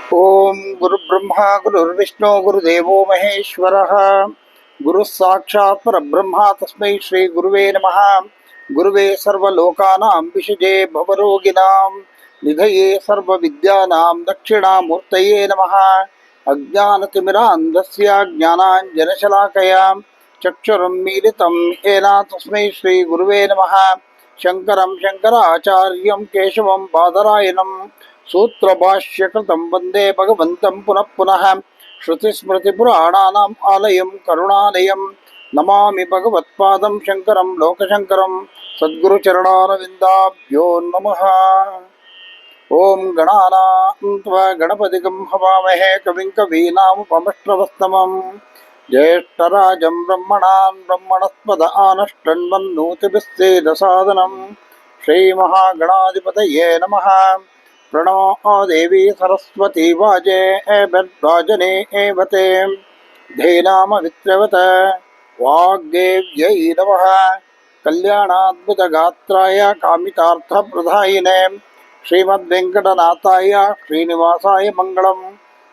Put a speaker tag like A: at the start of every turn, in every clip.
A: ओम गुरु ब्रह्मा गुरुर्विष्णु गुरुदेवो महेश्वरः गुरु साक्षात् परब्रह्मा तस्मै श्री गुरुवे नमः। गुरुवे सर्वलोकानां विषजे भवरोगिणां निधये सर्वविद्यानां दक्षिणामूर्तये नमः। अज्ञानतिमिरान्धस्य ज्ञानाञ्जनशलाकया चक्षुरुन्मीलितं येन तस्मै श्री गुरुवे नमः। शङ्करं शङ्कराचार्यं केशवं बादरायणं सूत्रभाष्यकृतं वन्दे भगवन्तं पुनः पुनः। श्रुतिस्मृतिपुराणानाम् आलयं करुणालयं नमामि भगवत्पादं शङ्करं लोकशङ्करं सद्गुरुचरणारविन्दाभ्यो नमः। ॐ गणानां त्वा गणपतिगं हवामहे कविं कवीनामुपमश्रवस्तमम् ज्येष्ठराजं ब्रह्मणान् ब्रह्मणस्पद आनष्टन्वन्नोतिभिस्सेदसादनम् श्रीमहागणाधिपतये नमः। प्रणो देवी सरस्वती वाजे एवद्वाजने एवते धेनामवित्रवत वाग्देव्यै नमः। कल्याणाद्भुतगात्राय कामितार्थप्रदायिने श्रीमद्वेङ्कटनाथाय श्रीनिवासाय मङ्गलम्।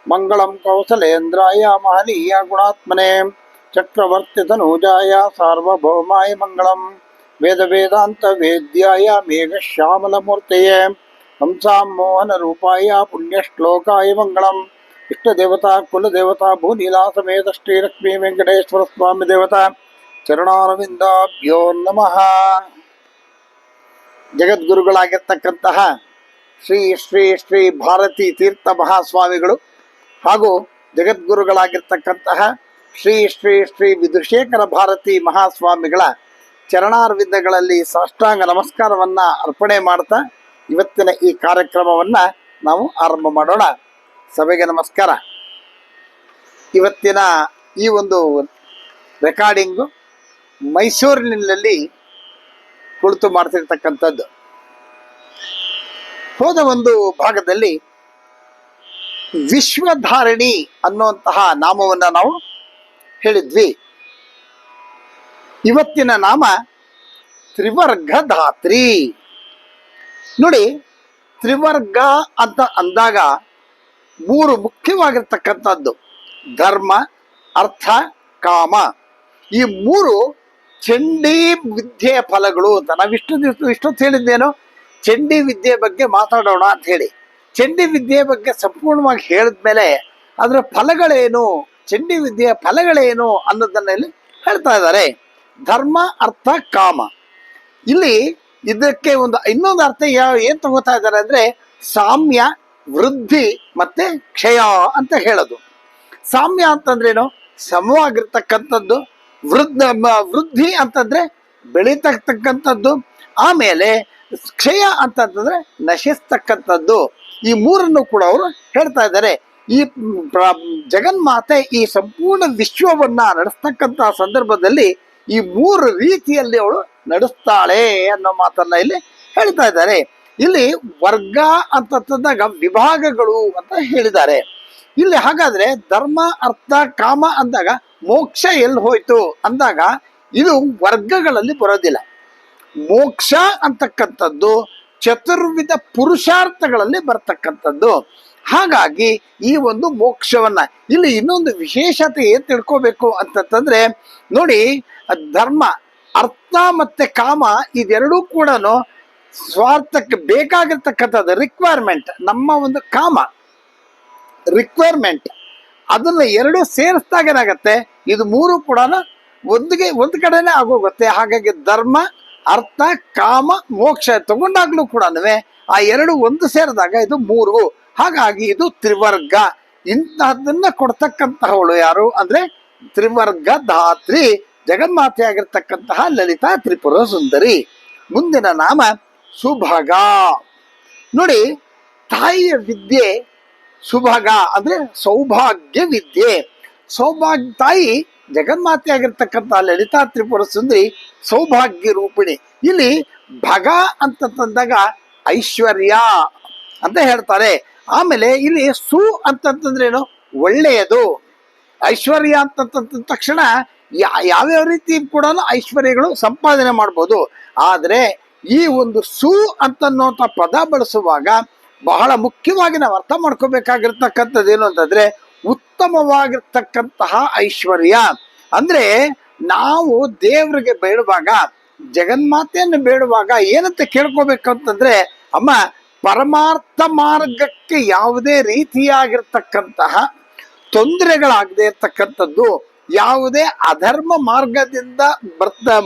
A: मङ्गलं कौसलेन्द्राय महनीय गुणात्मने चक्रवर्तितनूजाय सार्वभौमाय मङ्गलम्। वेदवेदान्तवेद्याय मेघश्यामलमूर्तये हंसामोहनरूपाय पुण्यश्लोकाय मङ्गलम्। इष्टदेवता कुलदेवता भूनीला समेत श्रीलक्ष्मी वेङ्कटेश्वर स्वामी देवता ಚರಣಾರವಿಂದಾಭ್ಯೋ ನಮಃ. ಜಗದ್ಗುರುಗಳಾಗಿರ್ತಕ್ಕಂತಹ ಶ್ರೀ ಶ್ರೀ ಶ್ರೀ ಭಾರತೀ ತೀರ್ಥ ಮಹಾಸ್ವಾಮಿಗಳು ಹಾಗೂ ಜಗದ್ಗುರುಗಳಾಗಿರ್ತಕ್ಕಂತಹ ಶ್ರೀ ಶ್ರೀ ಶ್ರೀ ವಿಧುಶೇಖರ ಭಾರತೀ ಮಹಾಸ್ವಾಮಿಗಳ ಚರಣಾರವಿಂದಗಳಲ್ಲಿ ಸಾಷ್ಟಾಂಗ ನಮಸ್ಕಾರವನ್ನು ಅರ್ಪಣೆ ಮಾಡ್ತಾ ಇವತ್ತಿನ ಈ ಕಾರ್ಯಕ್ರಮವನ್ನು ನಾವು ಆರಂಭ ಮಾಡೋಣ. ಸಭೆಗೆ ನಮಸ್ಕಾರ. ಇವತ್ತಿನ ಈ ಒಂದು ರೆಕಾರ್ಡಿಂಗು ಮೈಸೂರಿನಲ್ಲಿ ಕುಳಿತು ಮಾಡ್ತಿರ್ತಕ್ಕಂಥದ್ದು. ಹೋದ ಒಂದು ಭಾಗದಲ್ಲಿ ವಿಶ್ವಧಾರಿಣಿ ಅನ್ನುವಂತಹ ನಾಮವನ್ನು ನಾವು ಹೇಳಿದ್ವಿ. ಇವತ್ತಿನ ನಾಮ ತ್ರಿವರ್ಗಧಾತ್ರಿ. ನೋಡಿ, ತ್ರಿವರ್ಗ ಅಂತ ಅಂದಾಗ ಮೂರು ಮುಖ್ಯವಾಗಿರ್ತಕ್ಕಂಥದ್ದು ಧರ್ಮ, ಅರ್ಥ, ಕಾಮ. ಈ ಮೂರು ಚಂಡಿ ವಿದ್ಯೆಯ ಫಲಗಳು ಅಂತ ಇಷ್ಟೊತ್ತು ಹೇಳಿದ್ದೇನೋ ಚಂಡಿ ವಿದ್ಯೆ ಬಗ್ಗೆ ಮಾತಾಡೋಣ ಅಂತ ಹೇಳಿ. ಚಂಡಿ ವಿದ್ಯೆಯ ಬಗ್ಗೆ ಸಂಪೂರ್ಣವಾಗಿ ಹೇಳಿದ್ಮೇಲೆ ಅದರ ಫಲಗಳೇನು, ಚಂಡಿ ವಿದ್ಯೆಯ ಫಲಗಳೇನು ಅನ್ನೋದನ್ನ ಇಲ್ಲಿ ಹೇಳ್ತಾ ಇದ್ದಾರೆ. ಧರ್ಮ, ಅರ್ಥ, ಕಾಮ. ಇಲ್ಲಿ ಇದಕ್ಕೆ ಇನ್ನೊಂದು ಅರ್ಥ ಏನ್ ತಗೋತಾ ಇದ್ದಾರೆ ಅಂದ್ರೆ ಸಾಮ್ಯ, ವೃದ್ಧಿ ಮತ್ತೆ ಕ್ಷಯ ಅಂತ ಹೇಳೋದು. ಸಾಮ್ಯ ಅಂತಂದ್ರೇನು? ಸಮವಾಗಿರ್ತಕ್ಕಂಥದ್ದು. ವೃದ್ಧಿ ಅಂತಂದ್ರೆ ಬೆಳೀತಕ್ಕಂಥದ್ದು. ಆಮೇಲೆ ಕ್ಷಯ ಅಂತಂದ್ರೆ ನಶಿಸ್ತಕ್ಕಂಥದ್ದು. ಈ ಮೂರನ್ನು ಕೂಡ ಅವರು ಹೇಳ್ತಾ ಇದ್ದಾರೆ. ಈ ಜಗನ್ಮಾತೆ ಈ ಸಂಪೂರ್ಣ ವಿಶ್ವವನ್ನ ನಡೆಸ್ತಕ್ಕಂತಹ ಸಂದರ್ಭದಲ್ಲಿ ಈ ಮೂರು ರೀತಿಯಲ್ಲಿ ಅವಳು ನಡೆಸ್ತಾಳೆ ಅನ್ನೋ ಮಾತನ್ನ ಇಲ್ಲಿ ಹೇಳ್ತಾ ಇದ್ದಾರೆ. ಇಲ್ಲಿ ವರ್ಗ ಅಂತಂದಾಗ ವಿಭಾಗಗಳು ಅಂತ ಹೇಳಿದ್ದಾರೆ. ಇಲ್ಲಿ ಹಾಗಾದ್ರೆ ಧರ್ಮ, ಅರ್ಥ, ಕಾಮ ಅಂದಾಗ ಮೋಕ್ಷ ಎಲ್ಲಿ ಹೋಯ್ತು ಅಂದಾಗ ಇದು ವರ್ಗಗಳಲ್ಲಿ ಬರೋದಿಲ್ಲ. ಮೋಕ್ಷ ಅಂತಕ್ಕಂಥದ್ದು ಚತುರ್ವಿಧ ಪುರುಷಾರ್ಥಗಳಲ್ಲಿ ಬರ್ತಕ್ಕಂಥದ್ದು. ಹಾಗಾಗಿ ಈ ಒಂದು ಮೋಕ್ಷವನ್ನ ಇಲ್ಲಿ ಇನ್ನೊಂದು ವಿಶೇಷತೆ ಏನ್ ತಿಳ್ಕೋಬೇಕು ಅಂತಂದ್ರೆ, ನೋಡಿ, ಧರ್ಮ, ಅರ್ಥ ಮತ್ತೆ ಕಾಮ ಇದೆರಡೂ ಕೂಡ ಸ್ವಾರ್ಥಕ್ಕೆ ಬೇಕಾಗಿರ್ತಕ್ಕಂಥದ್ದು ರಿಕ್ವೈರ್ಮೆಂಟ್. ನಮ್ಮ ಒಂದು ಕಾಮ ರಿಕ್ವೈರ್ಮೆಂಟ್ ಅದನ್ನ ಎರಡು ಸೇರಿಸಿದಾಗ ಏನಾಗತ್ತೆ, ಇದು ಮೂರು ಕೂಡ ಒಂದು ಕಡೆನೆ ಆಗೋಗುತ್ತೆ. ಹಾಗಾಗಿ ಧರ್ಮ, ಅರ್ಥ, ಕಾಮ, ಮೋಕ್ಷ ತಗೊಂಡಾಗ್ಲೂ ಕೂಡ ಆ ಎರಡು ಒಂದು ಸೇರಿದಾಗ ಇದು ಮೂರು. ಹಾಗಾಗಿ ಇದು ತ್ರಿವರ್ಗ. ಇಂತಹದನ್ನ ಕೊಡ್ತಕ್ಕಂತಹವಳು ಯಾರು ಅಂದ್ರೆ ತ್ರಿವರ್ಗ ಧಾತ್ರಿ, ಜಗನ್ಮಾತೆ ಆಗಿರ್ತಕ್ಕಂತಹ ಲಲಿತಾ ತ್ರಿಪುರ ಸುಂದರಿ. ಮುಂದಿನ ನಾಮ ಸುಭಗ. ನೋಡಿ, ತಾಯಿಯ ವಿದ್ಯೆ ಸುಭಗ ಅಂದ್ರೆ ಸೌಭಾಗ್ಯ ವಿದ್ಯೆ. ತಾಯಿ ಜಗನ್ಮಾತೆ ಆಗಿರ್ತಕ್ಕಂತಹ ಲಲಿತಾ ತ್ರಿಪುರ ಸುಂದರಿ ಸೌಭಾಗ್ಯ ರೂಪಿಣಿ. ಇಲ್ಲಿ ಭಗ ಅಂತಂದಾಗ ಐಶ್ವರ್ಯ ಅಂತ ಹೇಳ್ತಾರೆ. ಆಮೇಲೆ ಇಲ್ಲಿ ಸು ಅಂತಂದ್ರೇನು? ಒಳ್ಳೆಯದು. ಐಶ್ವರ್ಯ ಅಂತಂದ ತಕ್ಷಣ ಯಾವ್ಯಾವ ರೀತಿ ಕೂಡ ಐಶ್ವರ್ಯಗಳು ಸಂಪಾದನೆ ಮಾಡ್ಬೋದು. ಆದ್ರೆ ಈ ಒಂದು ಸು ಅಂತನ್ನುವಂಥ ಪದ ಬಳಸುವಾಗ ಬಹಳ ಮುಖ್ಯವಾಗಿ ನಾವು ಅರ್ಥ ಮಾಡ್ಕೋಬೇಕಾಗಿರ್ತಕ್ಕಂಥದ್ದು ಏನು ಅಂತಂದ್ರೆ ಉತ್ತಮವಾಗಿರ್ತಕ್ಕಂತಹ ಐಶ್ವರ್ಯ. ಅಂದ್ರೆ ನಾವು ದೇವರಿಗೆ ಬೇಡುವಾಗ, ಜಗನ್ಮಾತೆಯನ್ನು ಬೇಡುವಾಗ ಏನಂತ ಕೇಳ್ಕೋಬೇಕಂತಂದ್ರೆ, ಅಮ್ಮ ಪರಮಾರ್ಥ ಮಾರ್ಗಕ್ಕೆ ಯಾವುದೇ ರೀತಿಯಾಗಿರ್ತಕ್ಕಂತಹ ತೊಂದರೆಗಳಾಗದೆ ಇರ್ತಕ್ಕಂಥದ್ದು, ಯಾವುದೇ ಅಧರ್ಮ ಮಾರ್ಗದಿಂದ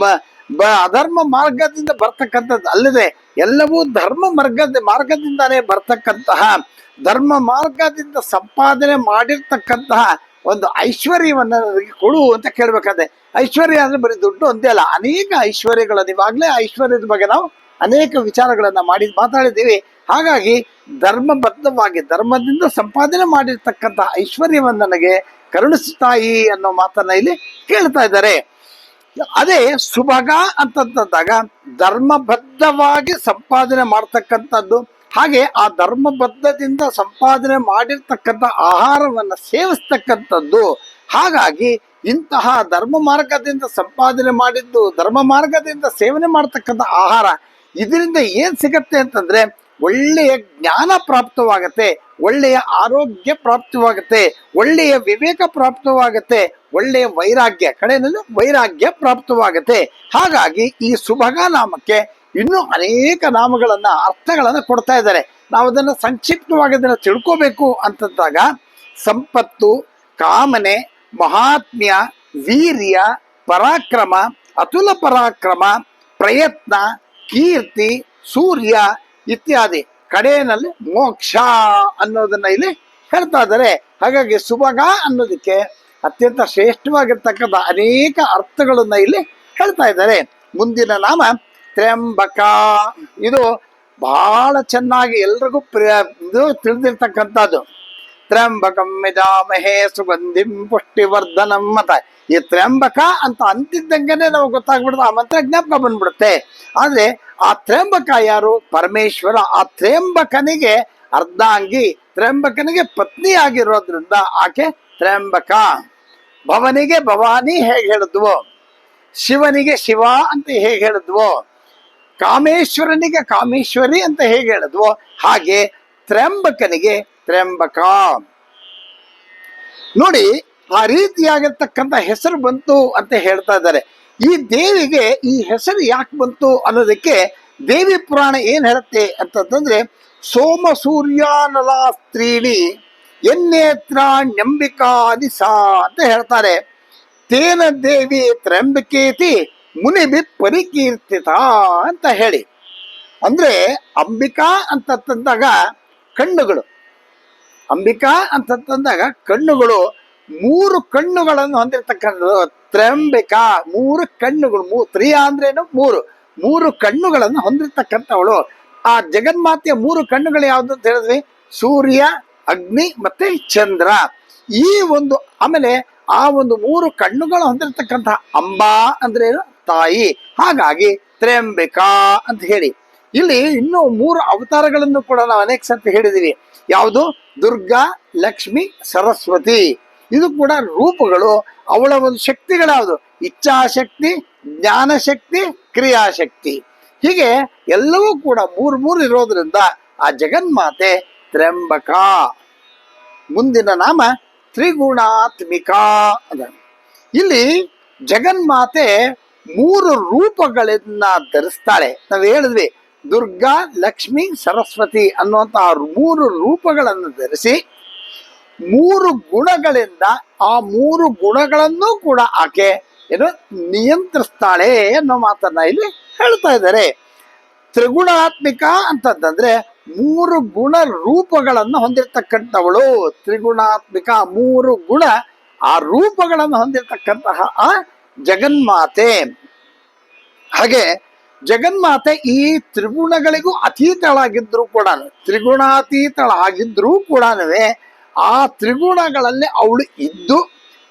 A: ಅಧರ್ಮ ಮಾರ್ಗದಿಂದ ಬರ್ತಕ್ಕಂಥದ್ದು ಅಲ್ಲದೆ ಎಲ್ಲವೂ ಧರ್ಮ ಮಾರ್ಗದಿಂದಾನೇ ಬರ್ತಕ್ಕಂತಹ, ಧರ್ಮ ಮಾರ್ಗದಿಂದ ಸಂಪಾದನೆ ಮಾಡಿರ್ತಕ್ಕಂತಹ ಒಂದು ಐಶ್ವರ್ಯವನ್ನ ನನಗೆ ಕೊಡು ಅಂತ ಕೇಳ್ಬೇಕಾದ್ರೆ, ಐಶ್ವರ್ಯ ಅಂದ್ರೆ ಬರೀ ದುಡ್ಡು ಒಂದೇ ಅಲ್ಲ, ಅನೇಕ ಐಶ್ವರ್ಯಗಳನ್ನು, ಇವಾಗಲೇ ಐಶ್ವರ್ಯದ ಬಗ್ಗೆ ನಾವು ಅನೇಕ ವಿಚಾರಗಳನ್ನ ಮಾತಾಡಿದ್ದೀವಿ. ಹಾಗಾಗಿ ಧರ್ಮಬದ್ಧವಾಗಿ ಧರ್ಮದಿಂದ ಸಂಪಾದನೆ ಮಾಡಿರ್ತಕ್ಕಂತಹ ಐಶ್ವರ್ಯವನ್ನು ನನಗೆ ಕರುಣಿಸ್ತಾಯಿ ಅನ್ನೋ ಮಾತನ್ನ ಇಲ್ಲಿ ಕೇಳ್ತಾ ಇದ್ದಾರೆ. ಅದೇ ಸುಭಗ ಅಂತಂದಾಗ ಧರ್ಮಬದ್ಧವಾಗಿ ಸಂಪಾದನೆ ಮಾಡ್ತಕ್ಕಂಥದ್ದು, ಹಾಗೆ ಆ ಧರ್ಮಬದ್ಧದಿಂದ ಸಂಪಾದನೆ ಮಾಡಿರ್ತಕ್ಕಂಥ ಆಹಾರವನ್ನ ಸೇವಿಸ್ತಕ್ಕಂಥದ್ದು. ಹಾಗಾಗಿ ಇಂತಹ ಧರ್ಮ ಮಾರ್ಗದಿಂದ ಸಂಪಾದನೆ ಮಾಡಿದ್ದು, ಧರ್ಮ ಮಾರ್ಗದಿಂದ ಸೇವನೆ ಮಾಡ್ತಕ್ಕಂಥ ಆಹಾರ, ಇದರಿಂದ ಏನ್ ಸಿಗತ್ತೆ ಅಂತಂದ್ರೆ ಒಳ್ಳೆಯ ಜ್ಞಾನ ಪ್ರಾಪ್ತವಾಗತ್ತೆ, ಒಳ್ಳೆಯ ಆರೋಗ್ಯ ಪ್ರಾಪ್ತವಾಗತ್ತೆ, ಒಳ್ಳೆಯ ವಿವೇಕ ಪ್ರಾಪ್ತವಾಗತ್ತೆ, ಒಳ್ಳೆಯ ವೈರಾಗ್ಯ, ಕಡೆಯಲ್ಲಿ ವೈರಾಗ್ಯ ಪ್ರಾಪ್ತವಾಗತ್ತೆ. ಹಾಗಾಗಿ ಈ ಸುಭಗ ನಾಮಕ್ಕೆ ಇನ್ನೂ ಅನೇಕ ನಾಮಗಳನ್ನ, ಅರ್ಥಗಳನ್ನ ಕೊಡ್ತಾ ಇದ್ದಾರೆ. ನಾವು ಅದನ್ನ ಸಂಕ್ಷಿಪ್ತವಾಗಿ ಅದನ್ನ ತಿಳ್ಕೋಬೇಕು ಅಂತಂದಾಗ ಸಂಪತ್ತು, ಕಾಮನೆ, ಮಹಾತ್ಮ್ಯ, ವೀರ್ಯ, ಪರಾಕ್ರಮ, ಅತುಲ ಪರಾಕ್ರಮ, ಪ್ರಯತ್ನ, ಕೀರ್ತಿ, ಸೂರ್ಯ ಇತ್ಯಾದಿ, ಕಡೆಯಲ್ಲಿ ಮೋಕ್ಷ ಅನ್ನೋದನ್ನ ಇಲ್ಲಿ ಹೇಳ್ತಾ ಇದ್ದಾರೆ. ಹಾಗಾಗಿ ಸುಭಗ ಅನ್ನೋದಕ್ಕೆ ಅತ್ಯಂತ ಶ್ರೇಷ್ಠವಾಗಿರ್ತಕ್ಕಂಥ ಅನೇಕ ಅರ್ಥಗಳನ್ನ ಇಲ್ಲಿ ಹೇಳ್ತಾ ಇದ್ದಾರೆ. ಮುಂದಿನ ನಾಮ ತ್ರ್ಯಂಬಕ. ಇದು ಬಹಳ ಚೆನ್ನಾಗಿ ಎಲ್ರಿಗೂ ಇದು ತಿಳಿದಿರ್ತಕ್ಕಂಥದ್ದು. ತ್ರ್ಯಂಬಕಂ ಯಜಾಮಹೇ ಸುಗಂಧಿಂ ಪುಷ್ಟಿವರ್ಧನಂ ಅಂತ. ಈ ತ್ರ್ಯಂಬಕ ಅಂತ ಅಂತಿದ್ದಂಗೆನೆ ನಾವು ಗೊತ್ತಾಗ್ಬಿಡುತ್ತೆ, ಆ ಮಂತ್ರ ಜ್ಞಾಪಕ ಬಂದ್ಬಿಡುತ್ತೆ. ಆದ್ರೆ ಆ ತ್ರ್ಯಂಬಕ ಯಾರು? ಪರಮೇಶ್ವರ. ಆ ತ್ರ್ಯಂಬಕನಿಗೆ ಅರ್ಧಾಂಗಿ, ತ್ರ್ಯಂಬಕನಿಗೆ ಪತ್ನಿ ಆಗಿರೋದ್ರಿಂದ ಆಕೆ ತ್ರ್ಯಂಬಕ. ಭವನಿಗೆ ಭವಾನಿ ಹೇಗೆ ಹೇಳಿದ್ವೋ, ಶಿವನಿಗೆ ಶಿವ ಅಂತ ಹೇಗೆ ಹೇಳಿದ್ವೋ, ಕಾಮೇಶ್ವರನಿಗೆ ಕಾಮೇಶ್ವರಿ ಅಂತ ಹೇಗೆ ಹೇಳಿದ್ವೋ, ಹಾಗೆ ತ್ರ್ಯಂಬಕನಿಗೆ ತ್ರ್ಯಂಬಕ. ನೋಡಿ, ಆ ರೀತಿಯಾಗಿರ್ತಕ್ಕಂಥ ಹೆಸರು ಬಂತು ಅಂತ ಹೇಳ್ತಾ ಇದ್ದಾರೆ. ಈ ದೇವಿಗೆ ಈ ಹೆಸರು ಯಾಕೆ ಬಂತು ಅನ್ನೋದಕ್ಕೆ ದೇವಿ ಪುರಾಣ ಏನ್ ಹೇಳುತ್ತೆ ಅಂತಂದ್ರೆ, ಸೋಮ ಸೂರ್ಯಾನಲ ಸ್ತ್ರೀಣಿ ಎನ್ನೇತ್ರಾಣ್ಯಂಬಿಕಾ ನಿಸಾ ಅಂತ ಹೇಳ್ತಾರೆ. ತೇನ ದೇವಿ ತ್ರ್ಯಂಬಕೇತಿ ಮುನಿಬಿ ಪರಿಕೀರ್ತಿತ ಅಂತ ಹೇಳಿ. ಅಂದ್ರೆ ಅಂಬಿಕಾ ಅಂತಂದಾಗ ಕಣ್ಣುಗಳು, ಅಂಬಿಕಾ ಅಂತಂದಾಗ ಕಣ್ಣುಗಳು, 3 ಕಣ್ಣುಗಳನ್ನು ಹೊಂದಿರತಕ್ಕಂಥದ್ದು ತ್ರ್ಯಂಬಿಕಾ. 3 ಕಣ್ಣುಗಳು, ತ್ರಿಯ ಅಂದ್ರೇನು? 3 ಕಣ್ಣುಗಳನ್ನು ಹೊಂದಿರತಕ್ಕಂಥವಳು. ಆ ಜಗನ್ಮಾತೆಯ 3 ಕಣ್ಣುಗಳು ಯಾವ್ದು ಅಂತ ಹೇಳಿದ್ವಿ? ಸೂರ್ಯ, ಅಗ್ನಿ ಮತ್ತೆ ಚಂದ್ರ. ಈ ಒಂದು ಆಮೇಲೆ ಆ ಒಂದು 3 ಕಣ್ಣುಗಳು ಹೊಂದಿರತಕ್ಕಂತಹ ಅಂಬಾ ಅಂದ್ರೇನು? ತಾಯಿ. ಹಾಗಾಗಿ ತ್ರ್ಯಂಬಿಕಾ ಅಂತ ಹೇಳಿ. ಇಲ್ಲಿ ಇನ್ನೂ 3 ಅವತಾರಗಳನ್ನು ಕೂಡ ನಾವು ಅನೇಕ ಸರ್ತಿ ಹೇಳಿದೀವಿ. ಯಾವುದು? ದುರ್ಗಾ, ಲಕ್ಷ್ಮಿ, ಸರಸ್ವತಿ. ಇದು ಕೂಡ ರೂಪಗಳು. ಅವಳ ಒಂದು ಶಕ್ತಿಗಳ್ಯಾವುದು? ಇಚ್ಛಾಶಕ್ತಿ, ಜ್ಞಾನಶಕ್ತಿ, ಕ್ರಿಯಾಶಕ್ತಿ. ಹೀಗೆ ಎಲ್ಲವೂ ಕೂಡ 3 ಇರೋದ್ರಿಂದ ಆ ಜಗನ್ಮಾತೆ ತ್ರ್ಯಂಬಕ. ಮುಂದಿನ ನಾಮ ತ್ರಿಗುಣಾತ್ಮಿಕಾ ಅದ. ಇಲ್ಲಿ ಜಗನ್ಮಾತೆ 3 ರೂಪಗಳನ್ನ ಧರಿಸ್ತಾಳೆ. ನಾವು ಹೇಳಿದ್ವಿ, ದುರ್ಗಾ, ಲಕ್ಷ್ಮಿ, ಸರಸ್ವತಿ ಅನ್ನುವಂತಹ 3 ರೂಪಗಳನ್ನು ಧರಿಸಿ 3 ಗುಣಗಳಿಂದ ಆ 3 ಗುಣಗಳನ್ನು ಕೂಡ ಆಕೆ ಏನು ನಿಯಂತ್ರಿಸ್ತಾಳೆ ಅನ್ನೋ ಮಾತನ್ನ ಇಲ್ಲಿ ಹೇಳ್ತಾ ಇದ್ದಾರೆ. ತ್ರಿಗುಣಾತ್ಮಿಕ ಅಂತಂದ್ರೆ 3 ಗುಣ ರೂಪಗಳನ್ನು ಹೊಂದಿರತಕ್ಕಂಥವಳು ತ್ರಿಗುಣಾತ್ಮಿಕ. 3 ಗುಣ ಆ ರೂಪಗಳನ್ನು ಹೊಂದಿರತಕ್ಕಂತಹ ಆ ಜಗನ್ಮಾತೆ. ಹಾಗೆ ಜಗನ್ಮಾತೆ ಈ ತ್ರಿಗುಣಗಳಿಗೂ ಅತೀತಳಾಗಿದ್ರು ಕೂಡ, ತ್ರಿಗುಣಾತೀತಳಾಗಿದ್ರೂ ಕೂಡ ಆ ತ್ರಿಗುಣಗಳಲ್ಲಿ ಅವಳು ಇದ್ದು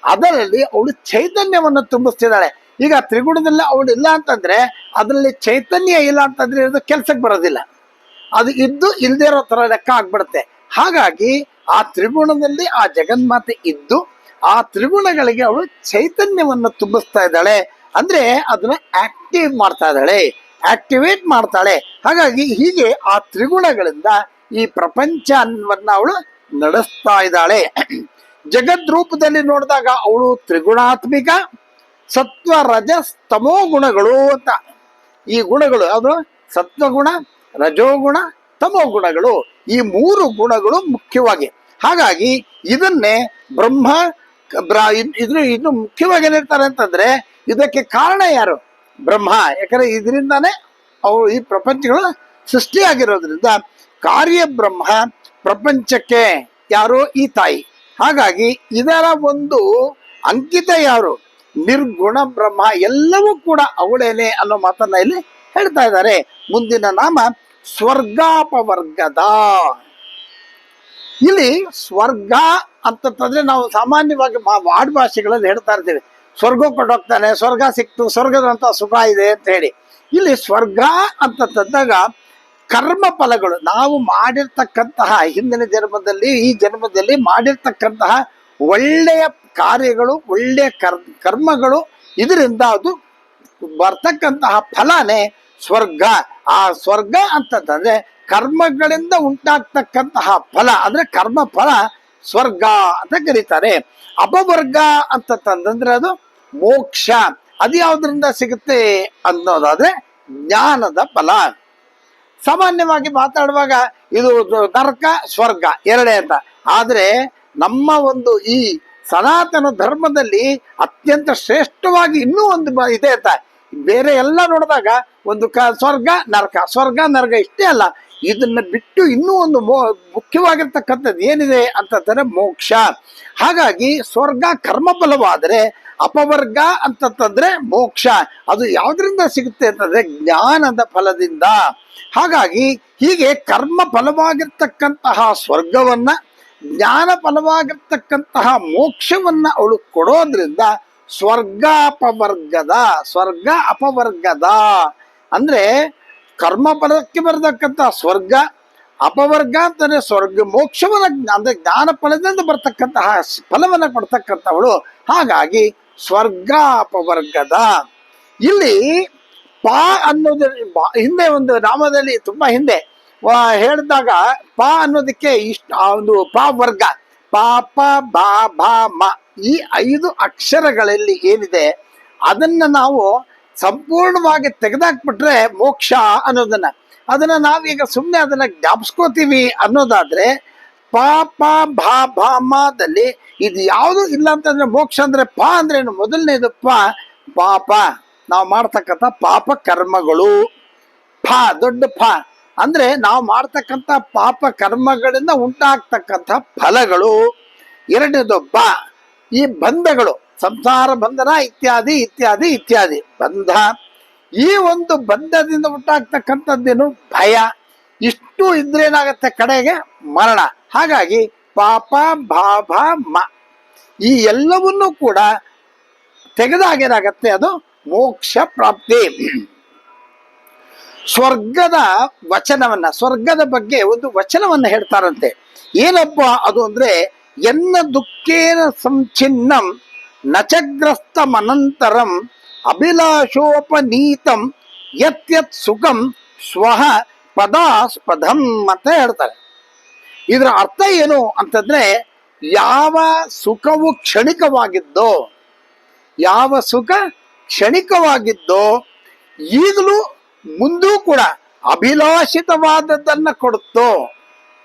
A: ಅದರಲ್ಲಿ ಅವಳು ಚೈತನ್ಯವನ್ನು ತುಂಬಿಸ್ತಿದ್ದಾಳೆ. ಈಗ ತ್ರಿಗುಣದಲ್ಲಿ ಅವಳು ಇಲ್ಲ ಅಂತಂದ್ರೆ, ಅದರಲ್ಲಿ ಚೈತನ್ಯ ಇಲ್ಲ ಅಂತಂದ್ರೆ ಇದು ಕೆಲ್ಸಕ್ಕೆ ಬರೋದಿಲ್ಲ, ಅದು ಇದ್ದು ಇಲ್ದೇ ಇರೋ ತರ ಲೆಕ್ಕ ಆಗ್ಬಿಡುತ್ತೆ. ಹಾಗಾಗಿ ಆ ತ್ರಿಗುಣದಲ್ಲಿ ಆ ಜಗನ್ಮಾತೆ ಇದ್ದು ಆ ತ್ರಿಗುಣಗಳಿಗೆ ಅವಳು ಚೈತನ್ಯವನ್ನು ತುಂಬಿಸ್ತಾ ಇದ್ದಾಳೆ. ಅಂದ್ರೆ ಅದನ್ನ ಆಕ್ಟಿವ್ ಮಾಡ್ತಾ ಇದ್ದಾಳೆ, ಆಕ್ಟಿವೇಟ್ ಮಾಡ್ತಾಳೆ. ಹಾಗಾಗಿ ಹೀಗೆ ಆ ತ್ರಿಗುಣಗಳಿಂದ ಈ ಪ್ರಪಂಚವನ್ನ ಅವಳು ನಡೆಸ್ತಾ ಇದ್ದಾಳೆ. ಜಗದ್ರೂಪದಲ್ಲಿ ನೋಡಿದಾಗ ಅವಳು ತ್ರಿಗುಣಾತ್ಮಿಕ, ಸತ್ವ ರಜಸ್ ತಮೋ ಗುಣಗಳು ಅಂತ. ಈ ಗುಣಗಳು ಯಾವುದು? ಸತ್ವಗುಣ, ರಜೋಗುಣ, ತಮೋ ಗುಣಗಳು. ಈ 3 ಗುಣಗಳು ಮುಖ್ಯವಾಗಿ. ಹಾಗಾಗಿ ಇದನ್ನೇ ಬ್ರಹ್ಮ ಇನ್ನು ಮುಖ್ಯವಾಗಿ ಏನಿರ್ತಾರೆ ಅಂತಂದ್ರೆ, ಇದಕ್ಕೆ ಕಾರಣ ಯಾರು? ಬ್ರಹ್ಮ. ಯಾಕಂದ್ರೆ ಇದರಿಂದಾನೇ ಅವು ಈ ಪ್ರಪಂಚಗಳು ಸೃಷ್ಟಿಯಾಗಿರೋದ್ರಿಂದ ಕಾರ್ಯ ಬ್ರಹ್ಮ, ಪ್ರಪಂಚಕ್ಕೆ ಯಾರು? ಈ ತಾಯಿ. ಹಾಗಾಗಿ ಇದರ ಒಂದು ಅಂಕಿತ ಯಾರು? ನಿರ್ಗುಣ ಬ್ರಹ್ಮ. ಎಲ್ಲವೂ ಕೂಡ ಅವಳೇನೆ ಅನ್ನೋ ಮಾತನ್ನ ಇಲ್ಲಿ ಹೇಳ್ತಾ ಇದ್ದಾರೆ. ಮುಂದಿನ ನಾಮ ಸ್ವರ್ಗಾಪವರ್ಗದ. ಇಲ್ಲಿ ಸ್ವರ್ಗ ಅಂತಂದ್ರೆ ನಾವು ಸಾಮಾನ್ಯವಾಗಿ ವಾಡ್ ಭಾಷೆಗಳಲ್ಲಿ ಹೇಳ್ತಾ ಇರ್ತೀವಿ, ಸ್ವರ್ಗಕ್ಕೆ ಕೊಟ್ಟೋಗ್ತಾನೆ, ಸ್ವರ್ಗ ಸಿಕ್ತು, ಸ್ವರ್ಗದಂತ ಸುಖ ಇದೆ ಅಂತ ಹೇಳಿ. ಇಲ್ಲಿ ಸ್ವರ್ಗ ಅಂತಂದಾಗ ಕರ್ಮ ಫಲಗಳು, ನಾವು ಮಾಡಿರ್ತಕ್ಕಂತಹ ಹಿಂದಿನ ಜನ್ಮದಲ್ಲಿ, ಈ ಜನ್ಮದಲ್ಲಿ ಮಾಡಿರ್ತಕ್ಕಂತಹ ಒಳ್ಳೆಯ ಕಾರ್ಯಗಳು, ಒಳ್ಳೆಯ ಕರ್ಮಗಳು, ಇದರಿಂದ ಅದು ಬರ್ತಕ್ಕಂತಹ ಫಲನೇ ಸ್ವರ್ಗ. ಆ ಸ್ವರ್ಗ ಅಂತಂದ್ರೆ ಕರ್ಮಗಳಿಂದ ಉಂಟಾಗ್ತಕ್ಕಂತಹ ಫಲ, ಅಂದ್ರೆ ಕರ್ಮ ಫಲ ಸ್ವರ್ಗ ಅಂತ ಕರೀತಾರೆ. ಅಪವರ್ಗ ಅಂತಂದ್ರೆ ಅದು ಮೋಕ್ಷ. ಅದು ಯಾವುದರಿಂದ ಸಿಗುತ್ತೆ ಅನ್ನೋದಾದ್ರೆ ಜ್ಞಾನದ ಫಲ. ಸಾಮಾನ್ಯವಾಗಿ ಮಾತಾಡುವಾಗ ಇದು ನರಕ ಸ್ವರ್ಗ ಎರಡೇ ಅಂತ. ಆದ್ರೆ ನಮ್ಮ ಒಂದು ಈ ಸನಾತನ ಧರ್ಮದಲ್ಲಿ ಅತ್ಯಂತ ಶ್ರೇಷ್ಠವಾಗಿ ಇನ್ನೂ ಒಂದು ಇದೆ ಅಂತ. ಬೇರೆ ಎಲ್ಲ ನೋಡಿದಾಗ ಒಂದು ಸ್ವರ್ಗ ನರಕ, ಸ್ವರ್ಗ ನರಕ ಇಷ್ಟೇ ಅಲ್ಲ, ಇದನ್ನ ಬಿಟ್ಟು ಇನ್ನೂ ಒಂದು ಮುಖ್ಯವಾಗಿರ್ತಕ್ಕಂಥದ್ದು ಏನಿದೆ ಅಂತಂದ್ರೆ ಮೋಕ್ಷ. ಹಾಗಾಗಿ ಸ್ವರ್ಗ ಕರ್ಮಫಲವಾದರೆ ಅಪವರ್ಗ ಅಂತಂದ್ರೆ ಮೋಕ್ಷ. ಅದು ಯಾವುದರಿಂದ ಸಿಗುತ್ತೆ ಅಂತಂದ್ರೆ ಜ್ಞಾನದ ಫಲದಿಂದ. ಹಾಗಾಗಿ ಹೀಗೆ ಕರ್ಮ ಫಲವಾಗಿರ್ತಕ್ಕಂತಹ ಸ್ವರ್ಗವನ್ನ, ಜ್ಞಾನ ಫಲವಾಗಿರ್ತಕ್ಕಂತಹ ಮೋಕ್ಷವನ್ನ ಅವಳು ಕೊಡೋದ್ರಿಂದ ಸ್ವರ್ಗ ಅಪವರ್ಗದ ಅಂದ್ರೆ ಕರ್ಮ ಫಲಕ್ಕೆ ಬರತಕ್ಕಂಥ ಸ್ವರ್ಗ, ಅಪವರ್ಗ ಅಂತಂದ್ರೆ ಸ್ವರ್ಗ ಮೋಕ್ಷವನ್ನ ಅಂದ್ರೆ ಜ್ಞಾನ ಫಲದಿಂದ ಬರ್ತಕ್ಕಂತಹ ಫಲವನ್ನ ಕೊಡ್ತಕ್ಕಂಥವಳು. ಹಾಗಾಗಿ ಸ್ವರ್ಗ ಅಪವರ್ಗದ. ಇಲ್ಲಿ ಪಾ ಅನ್ನೋದು ಹಿಂದೆ ಒಂದು ನಾಮದಲ್ಲಿ ತುಂಬಾ ಹಿಂದೆ ಹೇಳಿದಾಗ ಪಾ ಅನ್ನೋದಕ್ಕೆ ಒಂದು ಪಾ ವರ್ಗ, ಪಾಪ ಬಾ ಭಾ ಮ, ಈ 5 ಅಕ್ಷರಗಳಲ್ಲಿ ಏನಿದೆ ಅದನ್ನ ನಾವು ಸಂಪೂರ್ಣವಾಗಿ ತೆಗೆದಾಕ್ಬಿಟ್ರೆ ಮೋಕ್ಷ ಅನ್ನೋದನ್ನ, ಅದನ್ನ ನಾವೀಗ ಸುಮ್ಮನೆ ಅದನ್ನ ಜ್ಞಾಪಿಸ್ಕೋತೀವಿ ಅನ್ನೋದಾದ್ರೆ ಪಾಪ ಭಾ ಭಾ ಮದಲ್ಲಿ ಇದು ಯಾವುದು ಇಲ್ಲ ಅಂತಂದ್ರೆ ಮೋಕ್ಷ ಅಂದ್ರೆ ಪಾ ಅಂದ್ರೆ ಏನು? ಮೊದಲನೇದು ಪಾಪ, ನಾವು ಮಾಡ್ತಕ್ಕಂಥ ಪಾಪ ಕರ್ಮಗಳು. ದೊಡ್ಡ ಅಂದ್ರೆ ನಾವು ಮಾಡ್ತಕ್ಕಂಥ ಪಾಪ ಕರ್ಮಗಳಿಂದ ಉಂಟಾಗ್ತಕ್ಕಂಥ ಫಲಗಳು. ಎರಡನೇದು ಈ ಬಂಧಗಳು, ಸಂಸಾರ ಬಂಧನ ಇತ್ಯಾದಿ ಇತ್ಯಾದಿ ಇತ್ಯಾದಿ ಬಂಧ. ಈ ಒಂದು ಬಂಧದಿಂದ ಉಂಟಾಗ್ತಕ್ಕಂಥದ್ದೇನು? ಭಯ. ಇಷ್ಟು ಇದ್ರೇನಾಗತ್ತೆ ಕಡೆಗೆ ಮರಣ. ಹಾಗಾಗಿ ಪಾಪ ಭಾಭ ಮ ಈ ಎಲ್ಲವನ್ನೂ ಕೂಡ ತೆಗೆದಾಗೇನಾಗತ್ತೆ ಅದು ಮೋಕ್ಷ ಪ್ರಾಪ್ತಿ. ಸ್ವರ್ಗದ ವಚನವನ್ನ, ಸ್ವರ್ಗದ ಬಗ್ಗೆ ಒಂದು ವಚನವನ್ನ ಹೇಳ್ತಾರಂತೆ. ಏನಪ್ಪ ಅದು ಅಂದ್ರೆ, ಎನ್ನ ದುಃಖೇನ ಸಂಚಿನ್ನಂ ನಚಗ್ರಸ್ತ ಮನಂತರಂ ಅಭಿಲಾಷೋಪನೀತಂ ಯತ್ ಸುಖಂ ಸ್ವಹ ಪದಾಸ್ಪದಂ ಅಂತ ಹೇಳ್ತಾರೆ. ಇದರ ಅರ್ಥ ಏನು ಅಂತಂದ್ರೆ, ಯಾವ ಸುಖವು ಕ್ಷಣಿಕವಾಗಿದ್ದೋ, ಯಾವ ಸುಖ ಕ್ಷಣಿಕವಾಗಿದ್ದೋ ಈಗಲೂ ಮುಂದೂ ಕೂಡ ಅಭಿಲಾಷಿತವಾದದ್ದನ್ನ ಕೊಡುತ್ತೋ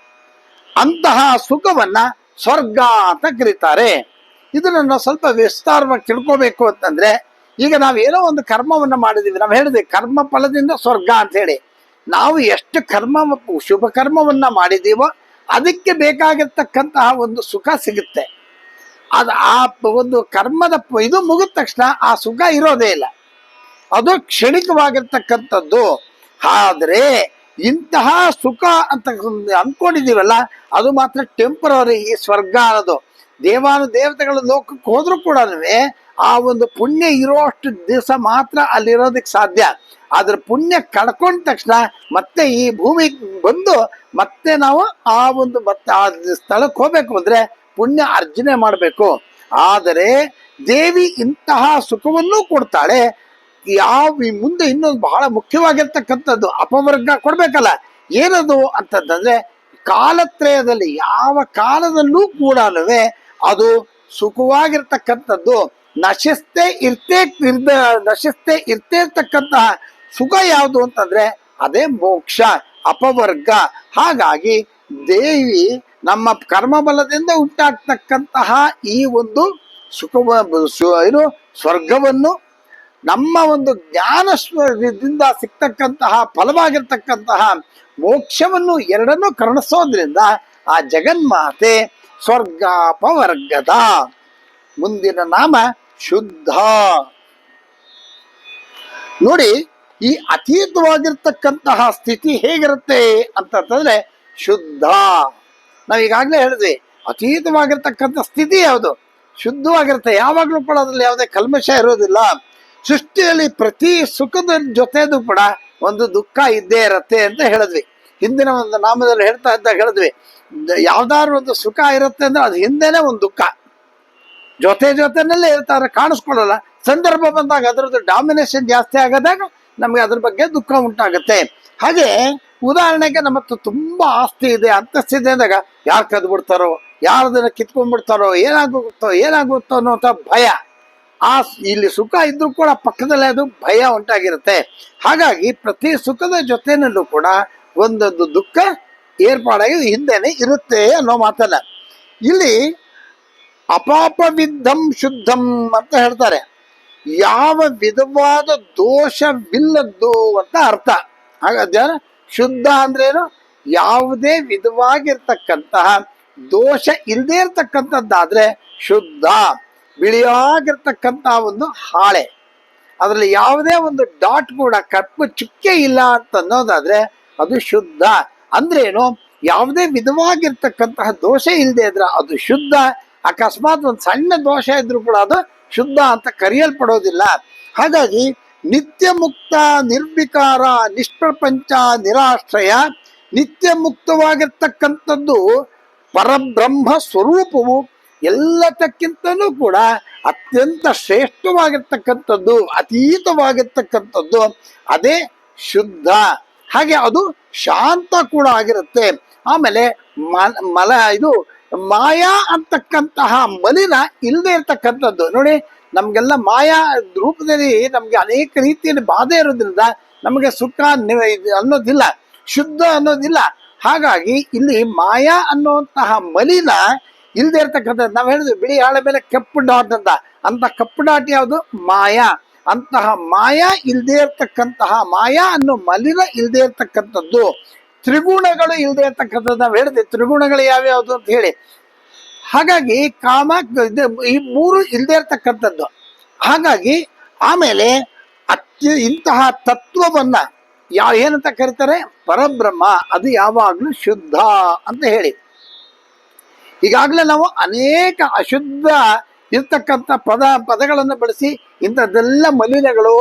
A: ಅಂತಹ ಸುಖವನ್ನ ಸ್ವರ್ಗ ಅಂತ ಕರೀತಾರೆ. ಇದನ್ನ ನಾವು ಸ್ವಲ್ಪ ವಿಸ್ತಾರವಾಗಿ ತಿಳ್ಕೋಬೇಕು ಅಂತಂದ್ರೆ, ಈಗ ನಾವೇನೋ ಒಂದು ಕರ್ಮವನ್ನ ಮಾಡಿದೀವಿ, ನಾವು ಹೇಳಿದ್ವಿ ಕರ್ಮ ಫಲದಿಂದ ಸ್ವರ್ಗ ಅಂತ ಹೇಳಿ. ನಾವು ಎಷ್ಟು ಶುಭ ಕರ್ಮವನ್ನ ಮಾಡಿದೀವೋ ಅದಕ್ಕೆ ಬೇಕಾಗಿರ್ತಕ್ಕಂತಹ ಒಂದು ಸುಖ ಸಿಗುತ್ತೆ. ಆ ಒಂದು ಕರ್ಮದ ಇದು ಮುಗಿದ ತಕ್ಷಣ ಆ ಸುಖ ಇರೋದೇ ಇಲ್ಲ, ಅದು ಕ್ಷಣಿಕವಾಗಿರ್ತಕ್ಕಂಥದ್ದು. ಆದ್ರೆ ಇಂತಹ ಸುಖ ಅಂತ ಅನ್ಕೊಂಡಿದೀವಲ್ಲ, ಅದು ಮಾತ್ರ ಟೆಂಪರರಿ. ಈ ಸ್ವರ್ಗ ಅನ್ನೋದು ದೇವತೆಗಳ ಲೋಕಕ್ಕೆ ಹೋದ್ರೂ ಕೂಡ ಆ ಒಂದು ಪುಣ್ಯ ಇರೋಷ್ಟು ದಿವಸ ಮಾತ್ರ ಅಲ್ಲಿರೋದಕ್ಕೆ ಸಾಧ್ಯ. ಅದ್ರ ಪುಣ್ಯ ಕಳ್ಕೊಂಡ ತಕ್ಷಣ ಮತ್ತೆ ಈ ಭೂಮಿಗೆ ಬಂದು ಮತ್ತೆ ನಾವು ಆ ಒಂದು ಮತ್ತೆ ಆ ಸ್ಥಳಕ್ಕೆ ಹೋಗ್ಬೇಕು ಅಂದ್ರೆ ಪುಣ್ಯ ಅರ್ಜನೆ ಮಾಡಬೇಕು. ಆದರೆ ದೇವಿ ಇಂತಹ ಸುಖವನ್ನೂ ಕೊಡ್ತಾಳೆ. ಮುಂದೆ ಇನ್ನೊಂದು ಬಹಳ ಮುಖ್ಯವಾಗಿರ್ತಕ್ಕಂಥದ್ದು ಅಪವರ್ಗ ಕೊಡ್ಬೇಕಲ್ಲ, ಏನದು ಅಂತಂದ್ರೆ ಕಾಲತ್ರಯದಲ್ಲಿ ಯಾವ ಕಾಲದಲ್ಲೂ ಕೂಡ ಅದು ಸುಖವಾಗಿರ್ತಕ್ಕಂಥದ್ದು, ನಶಿಸ್ತೇ ಇರ್ತಕ್ಕಂತಹ ಸುಖ ಯಾವುದು ಅಂತಂದ್ರೆ ಅದೇ ಮೋಕ್ಷ, ಅಪವರ್ಗ. ಹಾಗಾಗಿ ದೇವಿ ನಮ್ಮ ಕರ್ಮಬಲದಿಂದ ಉಂಟಾಗ್ತಕ್ಕಂತಹ ಈ ಒಂದು ಸ್ವರ್ಗವನ್ನು, ನಮ್ಮ ಒಂದು ಜ್ಞಾನದಿಂದ ಸಿಗ್ತಕ್ಕಂತಹ ಫಲವಾಗಿರ್ತಕ್ಕಂತಹ ಮೋಕ್ಷವನ್ನು ಎರಡನ್ನೂ ಕರುಣಿಸೋದ್ರಿಂದ ಆ ಜಗನ್ಮಾತೆ ಸ್ವರ್ಗಾಪವರ್ಗದ. ಮುಂದಿನ ನಾಮ ಶುದ್ಧ. ನೋಡಿ, ಈ ಅತೀತವಾಗಿರ್ತಕ್ಕಂತಹ ಸ್ಥಿತಿ ಹೇಗಿರುತ್ತೆ ಅಂತಂದ್ರೆ ಶುದ್ಧ. ನಾವೀಗಾಗಲೇ ಹೇಳಿದ್ವಿ, ಅತೀತವಾಗಿರ್ತಕ್ಕಂಥ ಸ್ಥಿತಿ ಯಾವುದು? ಶುದ್ಧವಾಗಿರುತ್ತೆ. ಯಾವಾಗಲೂ ಕೂಡ ಅದ್ರಲ್ಲಿ ಯಾವುದೇ ಕಲ್ಮಶ ಇರೋದಿಲ್ಲ. ಸೃಷ್ಟಿಯಲ್ಲಿ ಪ್ರತಿ ಸುಖದ ಜೊತೆದು ಕೂಡ ಒಂದು ದುಃಖ ಇದ್ದೇ ಇರತ್ತೆ ಅಂತ ಹೇಳಿದ್ವಿ. ಹಿಂದಿನ ಒಂದು ನಾಮದಲ್ಲಿ ಹೇಳ್ತಾ ಇದ್ದಾಗ ಹೇಳಿದ್ವಿ, ಯಾವ್ದಾದ್ರು ಒಂದು ಸುಖ ಇರುತ್ತೆ ಅಂದ್ರೆ ಅದು ಹಿಂದೆನೆ ಒಂದು ದುಃಖ ಜೊತೆನಲ್ಲೇ ಇರ್ತಾರೆ, ಕಾಣಿಸ್ಕೊಳ್ಳಲ್ಲ. ಸಂದರ್ಭ ಬಂದಾಗ ಅದರದ್ದು ಡಾಮಿನೇಷನ್ ಜಾಸ್ತಿ ಆಗೋದಾಗ ನಮ್ಗೆ ಅದ್ರ ಬಗ್ಗೆ ದುಃಖ ಉಂಟಾಗುತ್ತೆ. ಹಾಗೆ ಉದಾಹರಣೆಗೆ ನಮ್ಮ ಹತ್ರ ತುಂಬಾ ಆಸ್ತಿ ಇದೆ, ಅಂತಸ್ತಿದೆ ಅಂದಾಗ ಯಾರು ಕದ್ಬಿಡ್ತಾರೋ, ಯಾರದನ್ನ ಕಿತ್ಕೊಂಡ್ಬಿಡ್ತಾರೋ, ಏನಾಗುತ್ತೋ ಅನ್ನೋಂಥ ಭಯ. ಇಲ್ಲಿ ಸುಖ ಇದ್ರೂ ಕೂಡ ಪಕ್ಕದಲ್ಲೇ ಅದು ಭಯ ಉಂಟಾಗಿರುತ್ತೆ. ಹಾಗಾಗಿ ಪ್ರತಿ ಸುಖದ ಜೊತೆನಲ್ಲೂ ಕೂಡ ಒಂದೊಂದು ದುಃಖ ಏರ್ಪಾಡಾಗಿ ಹಿಂದೆನೆ ಇರುತ್ತೆ ಅನ್ನೋ ಮಾತಲ್ಲ. ಇಲ್ಲಿ ಅಪಾಪವಿದ್ಧಂ ಶುದ್ಧಂ ಅಂತ ಹೇಳ್ತಾರೆ. ಯಾವ ವಿಧವಾದ ದೋಷವಿಲ್ಲದ್ದು ಅಂತ ಅರ್ಥ. ಹಾಗಾದ್ರೆ ಶುದ್ಧ ಅಂದ್ರೇನು? ಯಾವುದೇ ವಿಧವಾಗಿರ್ತಕ್ಕಂತಹ ದೋಷ ಇಲ್ಲದೆ ಇರ್ತಕ್ಕಂಥದ್ದಾದ್ರೆ ಶುದ್ಧ. ಬಿಳಿಯಾಗಿರ್ತಕ್ಕಂತಹ ಒಂದು ಹಾಳೆ, ಅದರಲ್ಲಿ ಯಾವುದೇ ಒಂದು ಡಾಟ್ ಕೂಡ, ಕಪ್ಪು ಚುಕ್ಕೆ ಇಲ್ಲ ಅಂತ ಅನ್ನೋದಾದ್ರೆ ಅದು ಶುದ್ಧ. ಅಂದ್ರೇನು? ಯಾವುದೇ ವಿಧವಾಗಿರ್ತಕ್ಕಂತಹ ದೋಷ ಇಲ್ಲದೆ ಇದ್ರೆ ಅದು ಶುದ್ಧ. ಅಕಸ್ಮಾತ್ ಒಂದು ಸಣ್ಣ ದೋಷ ಇದ್ರೂ ಕೂಡ ಅದು ಶುದ್ಧ ಅಂತ ಕರೆಯಲ್ಪಡೋದಿಲ್ಲ. ಹಾಗಾಗಿ ನಿತ್ಯ ಮುಕ್ತ, ನಿರ್ವಿಕಾರ, ನಿಷ್ಪ್ರಪಂಚ, ನಿರಾಶ್ರಯ, ನಿತ್ಯ ಮುಕ್ತವಾಗಿರ್ತಕ್ಕಂಥದ್ದು ಪರಬ್ರಹ್ಮ ಸ್ವರೂಪವು ಎಲ್ಲದಕ್ಕಿಂತಲೂ ಕೂಡ ಅತ್ಯಂತ ಶ್ರೇಷ್ಠವಾಗಿರ್ತಕ್ಕಂಥದ್ದು, ಅತೀತವಾಗಿರ್ತಕ್ಕಂಥದ್ದು ಅದೇ ಶುದ್ಧ. ಹಾಗೆ ಅದು ಶಾಂತ ಕೂಡ ಆಗಿರುತ್ತೆ. ಆಮೇಲೆ ಮಾಯಾ ಅಂತಕ್ಕಂತಹ ಮಲಿನ ಇಲ್ಲದೆ ಇರ್ತಕ್ಕಂಥದ್ದು. ನೋಡಿ, ನಮ್ಗೆಲ್ಲ ಮಾಯಾ ರೂಪದಲ್ಲಿ ನಮ್ಗೆ ಅನೇಕ ರೀತಿಯಲ್ಲಿ ಬಾಧೆ ಇರೋದ್ರಿಂದ ನಮಗೆ ಸುಖ ಅನ್ನೋದಿಲ್ಲ, ಶುದ್ಧ ಅನ್ನೋದಿಲ್ಲ. ಹಾಗಾಗಿ ಇಲ್ಲಿ ಮಾಯಾ ಅನ್ನುವಂತಹ ಮಲಿನ ಇಲ್ಲದೆ ಇರ್ತಕ್ಕಂಥದ್ದು. ನಾವು ಹೇಳಿದ್ವಿ ಬಿಳಿ ಹಾಳೆ ಮೇಲೆ ಕಪ್ಪು ಡಾಟ್ ಅಂತ ಕಪ್ಪು ಡಾಟ್ ಯಾವುದು? ಮಾಯಾ. ಅಂತಹ ಮಾಯಾ ಇಲ್ಲದೆ ಇರ್ತಕ್ಕಂತಹ, ಮಾಯಾ ಅನ್ನೋ ಮಲಿನ ಇಲ್ಲದೆ ಇರ್ತಕ್ಕಂಥದ್ದು, ತ್ರಿಗುಣಗಳು ಇಲ್ಲದೆ ಇರ್ತಕ್ಕಂಥದ್ದು. ನಾವು ಹೇಳಿದ್ವಿ ತ್ರಿಗುಣಗಳು ಯಾವ್ಯಾವುದು ಅಂತ ಹೇಳಿ. ಹಾಗಾಗಿ ಕಾಮ, ಈ ಮೂರು ಇಲ್ಲದೆ ಇರ್ತಕ್ಕಂಥದ್ದು. ಹಾಗಾಗಿ ಆಮೇಲೆ ಇಂತಹ ತತ್ವವನ್ನ ಏನಂತ ಕರೀತಾರೆ? ಪರಬ್ರಹ್ಮ. ಅದು ಯಾವಾಗಲೂ ಶುದ್ಧ ಅಂತ ಹೇಳಿ. ಈಗಾಗಲೇ ನಾವು ಅನೇಕ ಅಶುದ್ಧ ಇರ್ತಕ್ಕಂಥ ಪದಗಳನ್ನು ಬಳಸಿ ಇಂಥದ್ದೆಲ್ಲ ಮಲಿನಗಳು,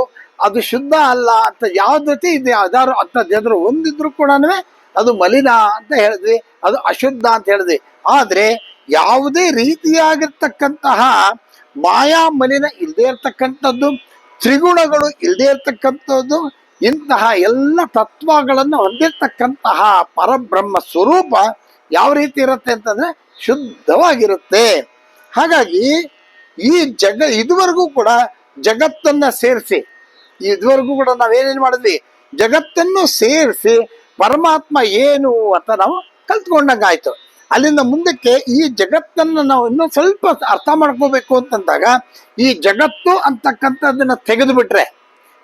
A: ಅದು ಶುದ್ಧ ಅಲ್ಲ ಅಂತ ಯಾವ ಜೊತೆ ಇದೆ ಅದಾರು ಅಂಥದ್ದು ಒಂದಿದ್ರು ಕೂಡ ಅದು ಮಲಿನ ಅಂತ ಹೇಳಿದ್ವಿ, ಅದು ಅಶುದ್ಧ ಅಂತ ಹೇಳಿದ್ವಿ. ಆದ್ರೆ ಯಾವುದೇ ರೀತಿಯಾಗಿರ್ತಕ್ಕಂತಹ ಮಾಯಾ ಮಲಿನ ಇಲ್ಲದೆ ಇರ್ತಕ್ಕಂಥದ್ದು, ತ್ರಿಗುಣಗಳು ಇಲ್ಲದೆ ಇರ್ತಕ್ಕಂಥದ್ದು, ಇಂತಹ ಎಲ್ಲ ತತ್ವಗಳನ್ನು ಹೊಂದಿರ್ತಕ್ಕಂತಹ ಪರಬ್ರಹ್ಮ ಸ್ವರೂಪ ಯಾವ ರೀತಿ ಇರುತ್ತೆ ಅಂತಂದ್ರೆ ಶುದ್ಧವಾಗಿರುತ್ತೆ. ಹಾಗಾಗಿ ಈ ಇದುವರೆಗೂ ಕೂಡ ಜಗತ್ತನ್ನ ಸೇರಿಸಿ, ಇದುವರೆಗೂ ಕೂಡ ನಾವೇನೇನು ಮಾಡಿದ್ವಿ? ಜಗತ್ತನ್ನು ಸೇರಿಸಿ ಪರಮಾತ್ಮ ಏನು ಅಂತ ನಾವು ಕಲ್ತ್ಕೊಂಡಂಗಾಯ್ತು. ಅಲ್ಲಿಂದ ಮುಂದಕ್ಕೆ ಈ ಜಗತ್ತನ್ನು ನಾವು ಇನ್ನೂ ಸ್ವಲ್ಪ ಅರ್ಥ ಮಾಡ್ಕೋಬೇಕು ಅಂತಂದಾಗ, ಈ ಜಗತ್ತು ಅಂತಕ್ಕಂಥದ್ದನ್ನ ತೆಗೆದು ಬಿಟ್ರೆ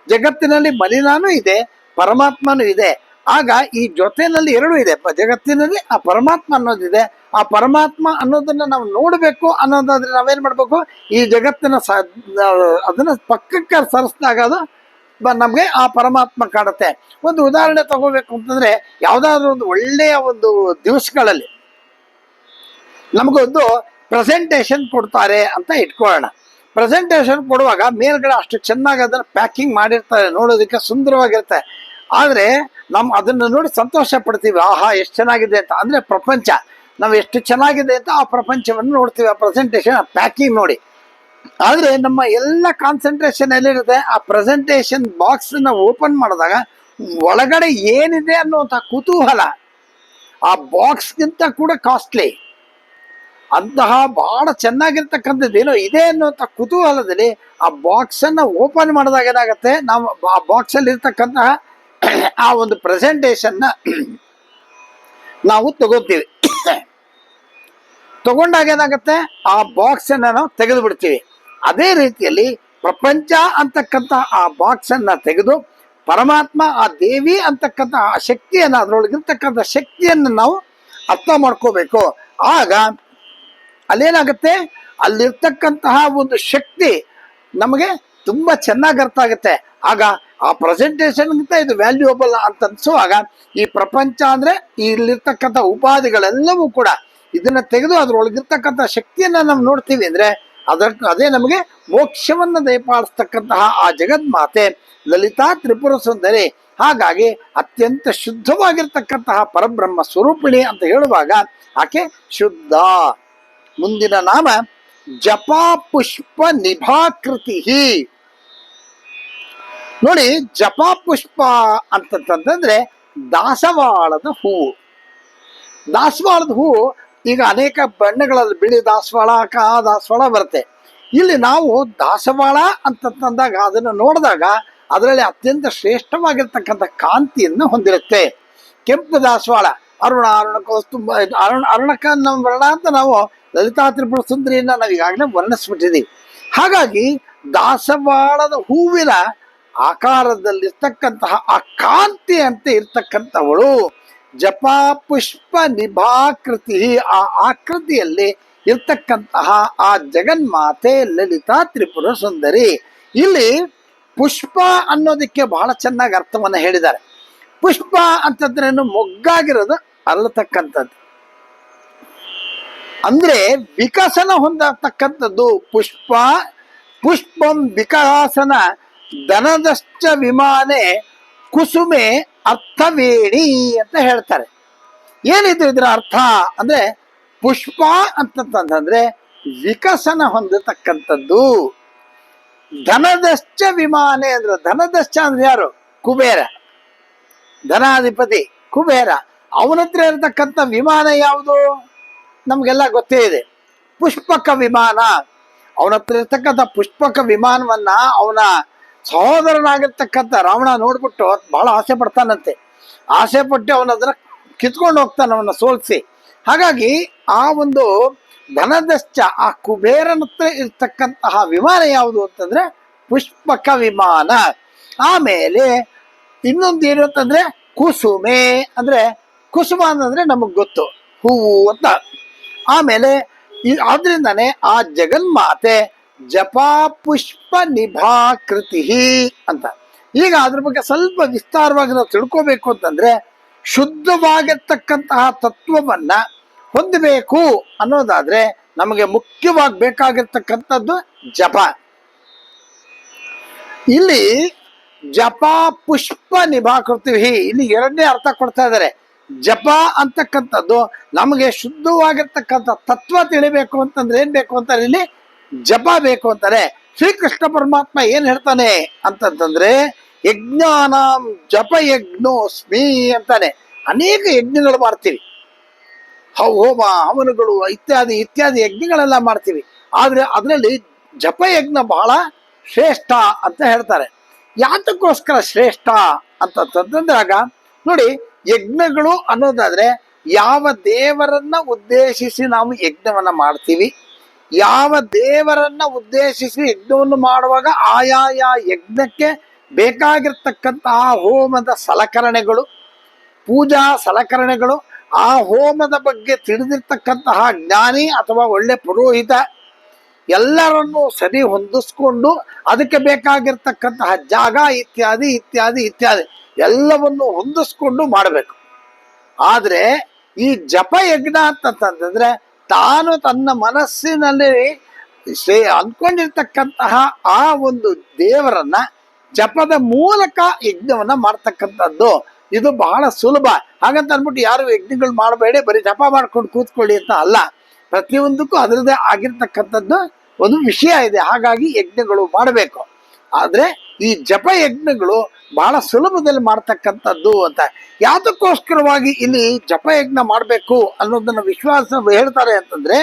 A: ಜಗತ್ತಿನಲ್ಲಿ ಮಲಿನಾನೂ ಇದೆ, ಪರಮಾತ್ಮನೂ ಇದೆ. ಆಗ ಈ ಜೊತೆನಲ್ಲಿ ಎರಡು ಇದೆ. ಜಗತ್ತಿನಲ್ಲಿ ಆ ಪರಮಾತ್ಮ ಅನ್ನೋದಿದೆ. ಆ ಪರಮಾತ್ಮ ಅನ್ನೋದನ್ನ ನಾವು ನೋಡ್ಬೇಕು ಅನ್ನೋದಾದ್ರೆ ನಾವೇನ್ ಮಾಡ್ಬೇಕು? ಈ ಜಗತ್ತಿನ ಅದನ್ನ ಪಕ್ಕಕ್ಕೆ ಸರಿಸಿದಾಗ ಅದು ನಮ್ಗೆ ಆ ಪರಮಾತ್ಮ ಕಾಣುತ್ತೆ. ಒಂದು ಉದಾಹರಣೆ ತಗೋಬೇಕು ಅಂತಂದ್ರೆ, ಯಾವ್ದಾದ್ರು ಒಂದು ಒಳ್ಳೆಯ ಒಂದು ದಿವಸಗಳಲ್ಲಿ ನಮಗೊಂದು ಪ್ರೆಸೆಂಟೇಶನ್ ಕೊಡ್ತಾರೆ ಅಂತ ಇಟ್ಕೊಳ್ಳೋಣ. ಪ್ರೆಸೆಂಟೇಶನ್ ಕೊಡುವಾಗ ಮೇಲ್ಗಡೆ ಅಷ್ಟು ಚೆನ್ನಾಗಿ ಅದನ್ನ ಪ್ಯಾಕಿಂಗ್ ಮಾಡಿರ್ತಾರೆ, ನೋಡೋದಕ್ಕೆ ಸುಂದರವಾಗಿರುತ್ತೆ. ಆದ್ರೆ ನಾವು ಅದನ್ನ ನೋಡಿ ಸಂತೋಷ ಪಡ್ತೀವಿ, ಆಹಾ ಎಷ್ಟು ಚೆನ್ನಾಗಿದೆ ಅಂತ. ಅಂದ್ರೆ ಪ್ರಪಂಚ ನಾವು ಎಷ್ಟು ಚೆನ್ನಾಗಿದೆ ಅಂತ ಆ ಪ್ರಪಂಚವನ್ನು ನೋಡ್ತೀವಿ, ಆ ಪ್ರೆಸೆಂಟೇಶನ್, ಆ ಪ್ಯಾಕಿಂಗ್ ನೋಡಿ. ಆದ್ರೆ ನಮ್ಮ ಎಲ್ಲ ಕಾನ್ಸಂಟ್ರೇಷನ್ ಎಲ್ಲಿರುತ್ತೆ? ಆ ಪ್ರೆಸೆಂಟೇಶನ್ ಬಾಕ್ಸ್ ನ ಓಪನ್ ಮಾಡಿದಾಗ ಒಳಗಡೆ ಏನಿದೆ ಅನ್ನುವಂಥ ಕುತೂಹಲ, ಆ ಬಾಕ್ಸ್ಗಿಂತ ಕೂಡ ಕಾಸ್ಟ್ಲಿ. ಅಂತಹ ಬಹಳ ಚೆನ್ನಾಗಿರ್ತಕ್ಕಂಥದ್ದು ಏನೋ ಇದೆ ಅನ್ನುವಂಥ ಕುತೂಹಲದಲ್ಲಿ ಆ ಬಾಕ್ಸ್ ಅನ್ನ ಓಪನ್ ಮಾಡಿದಾಗ ಏನಾಗುತ್ತೆ, ನಾವು ಆ ಬಾಕ್ಸ್ ಅಲ್ಲಿ ಇರ್ತಕ್ಕಂತಹ ಆ ಒಂದು ಪ್ರೆಸೆಂಟೇಶನ್ ನಾವು ತಗೋತೀವಿ. ತಗೊಂಡಾಗ ಏನಾಗುತ್ತೆ, ಆ ಬಾಕ್ಸ್ ಅನ್ನ ನಾವು ತೆಗೆದು ಬಿಡ್ತೀವಿ. ಅದೇ ರೀತಿಯಲ್ಲಿ ಪ್ರಪಂಚ ಅಂತಕ್ಕಂಥ ಆ ಬಾಕ್ಸ್ ಅನ್ನ ತೆಗೆದು ಪರಮಾತ್ಮ, ಆ ದೇವಿ ಅಂತಕ್ಕಂಥ ಆ ಶಕ್ತಿಯನ್ನ, ಅದರೊಳಗಿರ್ತಕ್ಕಂಥ ಶಕ್ತಿಯನ್ನು ನಾವು ಅರ್ಥ ಮಾಡ್ಕೋಬೇಕು. ಆಗ ಅಲ್ಲೇನಾಗುತ್ತೆ, ಅಲ್ಲಿರ್ತಕ್ಕಂತಹ ಒಂದು ಶಕ್ತಿ ನಮಗೆ ತುಂಬಾ ಚೆನ್ನಾಗಿ ಅರ್ಥ ಆಗುತ್ತೆ. ಆಗ ಆ ಪ್ರೆಸೆಂಟೇಷನ್ಗಿಂತ ಇದು ವ್ಯಾಲ್ಯೂಯಬಲ್ ಅಂತ ಅನ್ಸುವಾಗ ಈ ಪ್ರಪಂಚ ಅಂದ್ರೆ ಇಲ್ಲಿರ್ತಕ್ಕಂಥ ಉಪಾಧಿಗಳೆಲ್ಲವೂ ಕೂಡ ಇದನ್ನ ತೆಗೆದು ಅದ್ರೊಳಗಿರ್ತಕ್ಕಂಥ ಶಕ್ತಿಯನ್ನ ನಾವು ನೋಡ್ತೀವಿ ಅಂದ್ರೆ ಅದೇ ನಮಗೆ ಮೋಕ್ಷವನ್ನ ದಯಪಾಲಿಸ್ತಕ್ಕಂತಹ ಆ ಜಗನ್ಮಾತೆ ಲಲಿತಾ ತ್ರಿಪುರ ಸುಂದರಿ. ಹಾಗಾಗಿ ಅತ್ಯಂತ ಶುದ್ಧವಾಗಿರ್ತಕ್ಕಂತಹ ಪರಬ್ರಹ್ಮ ಸ್ವರೂಪಿಣಿ ಅಂತ ಹೇಳುವಾಗ ಆಕೆ ಶುದ್ಧ. ಮುಂದಿನ ನಾಮ ಜಪಾ ಪುಷ್ಪ ನಿಭಾಕೃತಿ. ನೋಡಿ, ಜಪಾ ಪುಷ್ಪ ಅಂತಂತಂದ್ರೆ ದಾಸವಾಳದ ಹೂವು. ದಾಸವಾಳದ ಹೂವು ಈಗ ಅನೇಕ ಬಣ್ಣಗಳಲ್ಲಿ, ಬಿಳಿ ದಾಸವಾಳ, ದಾಸವಾಳ ಬರುತ್ತೆ. ಇಲ್ಲಿ ನಾವು ದಾಸವಾಳ ಅಂತಂದಾಗ ಅದನ್ನು ನೋಡಿದಾಗ ಅದರಲ್ಲಿ ಅತ್ಯಂತ ಶ್ರೇಷ್ಠವಾಗಿರ್ತಕ್ಕಂಥ ಕಾಂತಿಯನ್ನು ಹೊಂದಿರುತ್ತೆ. ಕೆಂಪು ದಾಸವಾಳ, ಅರುಣಕ ವರ್ಣ ಅಂತ ನಾವು ಲಲಿತಾ ತ್ರಿಪುರ ಸುಂದರಿಯನ್ನ ನಾವು ಈಗಾಗಲೇ ವರ್ಣಿಸ್ಬಿಟ್ಟಿದ್ದೀವಿ. ಹಾಗಾಗಿ ದಾಸವಾಳದ ಹೂವಿನ ಆಕಾರದಲ್ಲಿರ್ತಕ್ಕಂತಹ ಆ ಕಾಂತಿ ಅಂತ ಇರ್ತಕ್ಕಂಥವಳು ಜಪಾ ಪುಷ್ಪ ನಿಭಾಕೃತಿ. ಆ ಆಕೃತಿಯಲ್ಲಿ ಇರ್ತಕ್ಕಂತಹ ಆ ಜಗನ್ಮಾತೆ ಲಲಿತಾ ತ್ರಿಪುರ ಸುಂದರಿ. ಇಲ್ಲಿ ಪುಷ್ಪ ಅನ್ನೋದಕ್ಕೆ ಬಹಳ ಚೆನ್ನಾಗಿ ಅರ್ಥವನ್ನ ಹೇಳಿದ್ದಾರೆ. ಪುಷ್ಪ ಅಂತಂದ್ರೇನು, ಮೊಗ್ಗಾಗಿರೋದು, ಅರಳತಕ್ಕಂಥದ್ದು, ಅಂದ್ರೆ ವಿಕಸನ ಹೊಂದತಕ್ಕಂಥದ್ದು. ಪುಷ್ಪ ಪುಷ್ಪಂ ವಿಕಾಸನ ಧನದಶ್ಚ ವಿಮಾನೆ ಕುಸುಮೆ ಅರ್ಥವೇಣಿ ಅಂತ ಹೇಳ್ತಾರೆ. ಏನಿದು ಇದರ ಅರ್ಥ ಅಂದ್ರೆ, ಪುಷ್ಪ ಅಂತಂತಂದ್ರೆ ವಿಕಸನ ಹೊಂದತಕ್ಕಂಥದ್ದು. ಧನದಶ್ಚ ವಿಮಾನೆ ಅಂದ್ರೆ, ಧನದಶ್ಚ ಅಂದ್ರೆ ಯಾರು? ಕುಬೇರ, ಧನಾಧಿಪತಿ ಕುಬೇರ. ಅವನ ಹತ್ರ ಇರತಕ್ಕಂಥ ವಿಮಾನ ಯಾವುದು? ನಮ್ಗೆಲ್ಲ ಗೊತ್ತೇ ಇದೆ, ಪುಷ್ಪಕ ವಿಮಾನ. ಅವನ ಹತ್ರ ಇರ್ತಕ್ಕಂಥ ಪುಷ್ಪಕ ವಿಮಾನವನ್ನ ಅವನ ಸಹೋದರನಾಗಿರ್ತಕ್ಕಂಥ ರಾವಣ ನೋಡ್ಬಿಟ್ಟು ಬಹಳ ಆಸೆ ಪಡ್ತಾನಂತೆ. ಆಸೆ ಪಟ್ಟು ಅವನದನ್ನ ಕಿತ್ಕೊಂಡು ಹೋಗ್ತಾನೆ, ಅವನ್ನ ಸೋಲಿಸಿ. ಹಾಗಾಗಿ ಆ ಒಂದು ಧನದಶ್ಚ, ಆ ಕುಬೇರನ ಹತ್ರ ಇರ್ತಕ್ಕಂತಹ ವಿಮಾನ ಯಾವುದು ಅಂತಂದ್ರೆ ಪುಷ್ಪಕ ವಿಮಾನ. ಆಮೇಲೆ ಇನ್ನೊಂದು ಏನು ಅಂತಂದ್ರೆ ಕುಸುಮೆ, ಅಂದ್ರೆ ಕುಸುಮ ಅಂತಂದ್ರೆ ನಮಗ್ ಗೊತ್ತು, ಹೂವು ಅಂತ. ಆಮೇಲೆ ಆದ್ರಿಂದಾನೆ ಆ ಜಗನ್ಮಾತೆ ಜಪಾ ಪುಷ್ಪ ನಿಭಾಕೃತಿ ಅಂತ. ಈಗ ಅದ್ರ ಬಗ್ಗೆ ಸ್ವಲ್ಪ ವಿಸ್ತಾರವಾಗಿ ನಾವು ತಿಳ್ಕೋಬೇಕು ಅಂತಂದ್ರೆ, ಶುದ್ಧವಾಗಿರ್ತಕ್ಕಂತಹ ತತ್ವವನ್ನ ಹೊಂದಬೇಕು ಅನ್ನೋದಾದ್ರೆ ನಮಗೆ ಮುಖ್ಯವಾಗಿ ಬೇಕಾಗಿರ್ತಕ್ಕಂಥದ್ದು ಜಪ. ಇಲ್ಲಿ ಜಪ ಪುಷ್ಪ ನಿಭಾಕೃತಿ, ಇಲ್ಲಿ ಎರಡನೇ ಅರ್ಥ ಕೊಡ್ತಾ ಇದ್ದಾರೆ. ಜಪ ಅಂತಕ್ಕಂಥದ್ದು ನಮಗೆ ಶುದ್ಧವಾಗಿರ್ತಕ್ಕಂಥ ತತ್ವ ತಿಳಿಬೇಕು ಅಂತಂದ್ರೆ ಏನ್ ಬೇಕು ಅಂತಾರೆ, ಇಲ್ಲಿ ಜಪ ಬೇಕು ಅಂತಾರೆ. ಶ್ರೀಕೃಷ್ಣ ಪರಮಾತ್ಮ ಏನ್ ಹೇಳ್ತಾನೆ ಅಂತಂತಂದ್ರೆ, ಯಜ್ಞಾನಾಂ ಜಪ ಯಜ್ಞೋಸ್ಮಿ ಅಂತಾನೆ. ಅನೇಕ ಯಜ್ಞಗಳು ಮಾಡ್ತೀವಿ, ಹೋಮ ಹವನಗಳು ಇತ್ಯಾದಿ ಇತ್ಯಾದಿ ಯಜ್ಞಗಳೆಲ್ಲ ಮಾಡ್ತೀವಿ. ಆದ್ರೆ ಅದರಲ್ಲಿ ಜಪಯಜ್ಞ ಬಹಳ ಶ್ರೇಷ್ಠ ಅಂತ ಹೇಳ್ತಾರೆ. ಯಾತಕ್ಕೋಸ್ಕರ ಶ್ರೇಷ್ಠ ಅಂತಂದ್ರಾಗ ನೋಡಿ, ಯಜ್ಞಗಳು ಅನ್ನೋದಾದ್ರೆ ಯಾವ ದೇವರನ್ನ ಉದ್ದೇಶಿಸಿ ನಾವು ಯಜ್ಞವನ್ನ ಮಾಡ್ತೀವಿ, ಯಾವ ದೇವರನ್ನ ಉದ್ದೇಶಿಸಿ ಯಜ್ಞವನ್ನು ಮಾಡುವಾಗ ಆಯಾಯ ಯಜ್ಞಕ್ಕೆ ಬೇಕಾಗಿರ್ತಕ್ಕಂತಹ ಹೋಮದ ಸಲಕರಣೆಗಳು, ಪೂಜಾ ಸಲಕರಣೆಗಳು, ಆ ಹೋಮದ ಬಗ್ಗೆ ತಿಳಿದಿರ್ತಕ್ಕಂತಹ ಜ್ಞಾನಿ ಅಥವಾ ಒಳ್ಳೆ ಪುರೋಹಿತ ಎಲ್ಲರನ್ನೂ ಸರಿ ಹೊಂದಿಸ್ಕೊಂಡು ಅದಕ್ಕೆ ಬೇಕಾಗಿರ್ತಕ್ಕಂತಹ ಜಾಗ ಇತ್ಯಾದಿ ಇತ್ಯಾದಿ ಇತ್ಯಾದಿ ಎಲ್ಲವನ್ನು ಹೊಂದಿಸ್ಕೊಂಡು ಮಾಡಬೇಕು. ಆದ್ರೆ ಈ ಜಪ ಯಜ್ಞ ಅಂತಂತಂದ್ರೆ ತಾನು ತನ್ನ ಮನಸ್ಸಿನಲ್ಲಿ ಅಂದ್ಕೊಂಡಿರ್ತಕ್ಕಂತಹ ಆ ಒಂದು ದೇವರನ್ನ ಜಪದ ಮೂಲಕ ಯಜ್ಞವನ್ನ ಮಾಡ್ತಕ್ಕಂಥದ್ದು. ಇದು ಬಹಳ ಸುಲಭ. ಹಾಗಂತ ಅಂದ್ಬಿಟ್ಟು ಯಾರು ಯಜ್ಞಗಳು ಮಾಡಬೇಡಿ, ಬರೀ ಜಪ ಮಾಡ್ಕೊಂಡು ಕೂತ್ಕೊಳ್ಳಿ ಅಂತ ಅಲ್ಲ. ಪ್ರತಿಯೊಂದಕ್ಕೂ ಅದರದೇ ಆಗಿರ್ತಕ್ಕಂಥದ್ದು ಒಂದು ವಿಷಯ ಇದೆ. ಹಾಗಾಗಿ ಯಜ್ಞಗಳು ಮಾಡಬೇಕು. ಆದ್ರೆ ಈ ಜಪಯಜ್ಞಗಳು ಬಹಳ ಸುಲಭದಲ್ಲಿ ಮಾಡ್ತಕ್ಕಂಥದ್ದು ಅಂತ. ಯಾತಕ್ಕೋಸ್ಕರವಾಗಿ ಇಲ್ಲಿ ಜಪಯಜ್ಞ ಮಾಡಬೇಕು ಅನ್ನೋದನ್ನ ವಿಶ್ವಾಸ ಹೇಳ್ತಾರೆ ಅಂತಂದ್ರೆ,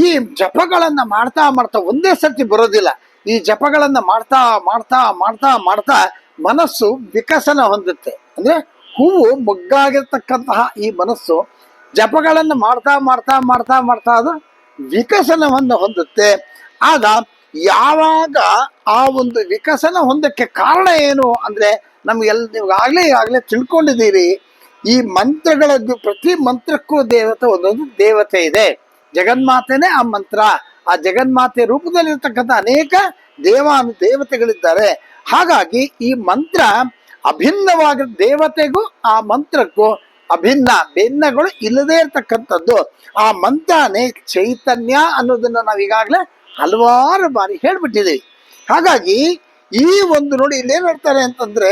A: ಈ ಜಪಗಳನ್ನ ಮಾಡ್ತಾ ಮಾಡ್ತಾ ಒಂದೇ ಸರ್ತಿ ಬರೋದಿಲ್ಲ. ಈ ಜಪಗಳನ್ನ ಮಾಡ್ತಾ ಮಾಡ್ತಾ ಮಾಡ್ತಾ ಮಾಡ್ತಾ ಮನಸ್ಸು ವಿಕಸನ ಹೊಂದುತ್ತೆ. ಅಂದ್ರೆ ಹೂವು ಮೊಗ್ಗಾಗಿರ್ತಕ್ಕಂತಹ ಈ ಮನಸ್ಸು ಜಪಗಳನ್ನ ಮಾಡ್ತಾ ಮಾಡ್ತಾ ಮಾಡ್ತಾ ಮಾಡ್ತಾ ಅದು ವಿಕಸನವನ್ನು ಹೊಂದುತ್ತೆ. ಆಗ ಯಾವಾಗ ಆ ಒಂದು ವಿಕಸನ ಹೊಂದಕ್ಕೆ ಕಾರಣ ಏನು ಅಂದ್ರೆ, ನೀವು ಆಗ್ಲೇ ತಿಳ್ಕೊಂಡಿದ್ದೀರಿ, ಈ ಮಂತ್ರಗಳ ಪ್ರತಿ ಮಂತ್ರಕ್ಕೂ ಒಂದೊಂದು ದೇವತೆ ಇದೆ. ಜಗನ್ಮಾತೆನೇ ಆ ಮಂತ್ರ. ಆ ಜಗನ್ಮಾತೆ ರೂಪದಲ್ಲಿರ್ತಕ್ಕಂಥ ಅನೇಕ ದೇವತೆಗಳಿದ್ದಾರೆ. ಹಾಗಾಗಿ ಈ ಮಂತ್ರ ಅಭಿನ್ನವಾಗಿ ದೇವತೆಗೂ ಆ ಮಂತ್ರಕ್ಕೂ ಭಿನ್ನಗಳು ಇಲ್ಲದೇ ಇರ್ತಕ್ಕಂಥದ್ದು. ಆ ಮಂತ್ರನೇ ಚೈತನ್ಯ ಅನ್ನೋದನ್ನ ನಾವು ಈಗಾಗಲೇ ಹಲವಾರು ಬಾರಿ ಹೇಳ್ಬಿಟ್ಟಿದ್ದೀವಿ. ಹಾಗಾಗಿ ಈ ಒಂದು ನೋಡಿ ಇಲ್ಲೇನ್ ಹೇಳ್ತಾರೆ ಅಂತಂದ್ರೆ,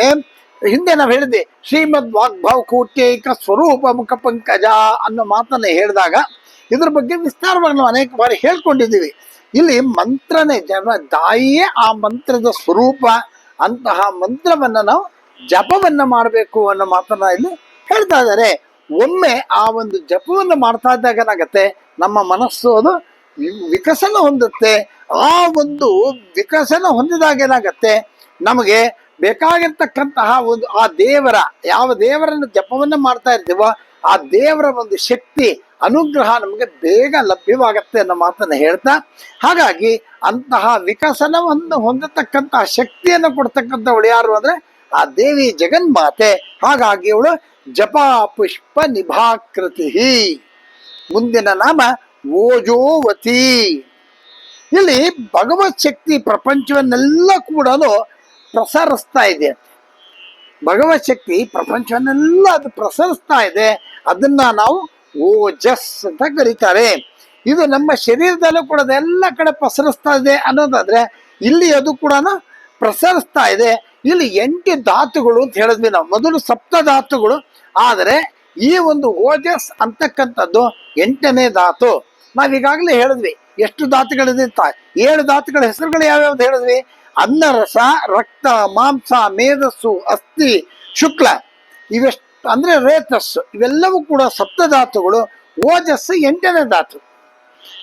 A: ಹಿಂದೆ ನಾವು ಹೇಳಿದ್ವಿ ಶ್ರೀಮದ್ ವಾಗ್ಭವ ಕೂಟ್ಯೈಕ ಸ್ವರೂಪ ಮುಖ ಪಂಕಜ ಅನ್ನೋ ಮಾತನ್ನ ಹೇಳಿದಾಗ ಇದ್ರ ಬಗ್ಗೆ ವಿಸ್ತಾರವಾಗಿ ನಾವು ಅನೇಕ ಬಾರಿ ಹೇಳ್ಕೊಂಡಿದ್ದೀವಿ. ಇಲ್ಲಿ ಮಂತ್ರನೇ ತಾಯಿಯೇ ಆ ಮಂತ್ರದ ಸ್ವರೂಪ. ಅಂತಹ ಮಂತ್ರವನ್ನ ನಾವು ಜಪವನ್ನ ಮಾಡಬೇಕು ಅನ್ನೋ ಮಾತನ್ನ ಇಲ್ಲಿ ಹೇಳ್ತಾ ಇದ್ದಾರೆ. ಒಮ್ಮೆ ಆ ಒಂದು ಜಪವನ್ನ ಮಾಡ್ತಾ ಇದ್ದಾಗ ಏನಾಗತ್ತೆ, ನಮ್ಮ ಮನಸ್ಸು ಅದು ವಿಕಸನ ಹೊಂದುತ್ತೆ. ಆ ಒಂದು ವಿಕಸನ ಹೊಂದಿದಾಗ ಏನಾಗತ್ತೆ, ನಮಗೆ ಬೇಕಾಗಿರ್ತಕ್ಕಂತಹ ಒಂದು ಆ ಯಾವ ದೇವರನ್ನು ಜಪವನ್ನ ಮಾಡ್ತಾ ಇರ್ತೀವೋ ಆ ದೇವರ ಒಂದು ಶಕ್ತಿ ಅನುಗ್ರಹ ನಮಗೆ ಬೇಗ ಲಭ್ಯವಾಗತ್ತೆ ಅನ್ನೋ ಮಾತನ್ನ ಹೇಳ್ತಾ, ಹಾಗಾಗಿ ಅಂತಹ ವಿಕಸನವನ್ನು ಹೊಂದತಕ್ಕಂತಹ ಶಕ್ತಿಯನ್ನು ಕೊಡ್ತಕ್ಕಂಥವಳು ಯಾರು ಅಂದ್ರೆ ಆ ದೇವಿ ಜಗನ್ಮಾತೆ. ಹಾಗಾಗಿ ಅವಳು ಜಪ ಪುಷ್ಪ ನಿಭಾಕೃತಿ. ಮುಂದಿನ ನಾಮ ಓಜೋವತಿ. ಇಲ್ಲಿ ಭಗವತ್ ಶಕ್ತಿ ಪ್ರಪಂಚವನ್ನೆಲ್ಲ ಕೂಡ ಪ್ರಸರಿಸ್ತಾ ಇದೆ. ಭಗವತ್ ಶಕ್ತಿ ಪ್ರಪಂಚವನ್ನೆಲ್ಲ ಅದು ಪ್ರಸರಿಸ್ತಾ ಇದೆ. ಅದನ್ನ ನಾವು ಓಜಸ್ ಅಂತ ಕರೀತಾರೆ. ಇದು ನಮ್ಮ ಶರೀರದಲ್ಲೂ ಕೂಡ ಎಲ್ಲ ಕಡೆ ಪ್ರಸರಿಸ್ತಾ ಇದೆ ಅನ್ನೋದಾದ್ರೆ, ಇಲ್ಲಿ ಅದು ಕೂಡ ಪ್ರಸರಿಸ್ತಾ ಇದೆ. ಇಲ್ಲಿ 8 ಧಾತುಗಳು ಅಂತ ಹೇಳಿದ್ವಿ ನಾವು. ಮೊದಲು ಸಪ್ತ ಧಾತುಗಳು, ಆದರೆ ಈ ಒಂದು ಓಜಸ್ ಅಂತಕ್ಕಂಥದ್ದು 8ನೇ ಧಾತು. ನಾವೀಗಾಗಲೇ ಹೇಳಿದ್ವಿ ಎಷ್ಟು ಧಾತುಗಳಿದೆ ಅಂತ. 7 ಧಾತುಗಳ ಹೆಸರುಗಳು ಯಾವ್ಯಾವ್ದು ಹೇಳಿದ್ವಿ? ಅನ್ನರಸ, ರಕ್ತ, ಮಾಂಸ, ಮೇಧಸ್ಸು, ಅಸ್ಥಿ, ಶುಕ್ಲ, ಇವೆಷ್ಟು ಅಂದ್ರೆ ರೇತಸ್ಸು, ಇವೆಲ್ಲವೂ ಕೂಡ ಸಪ್ತಧಾತುಗಳು. ಓಜಸ್ಸು 8ನೇ ಧಾತು.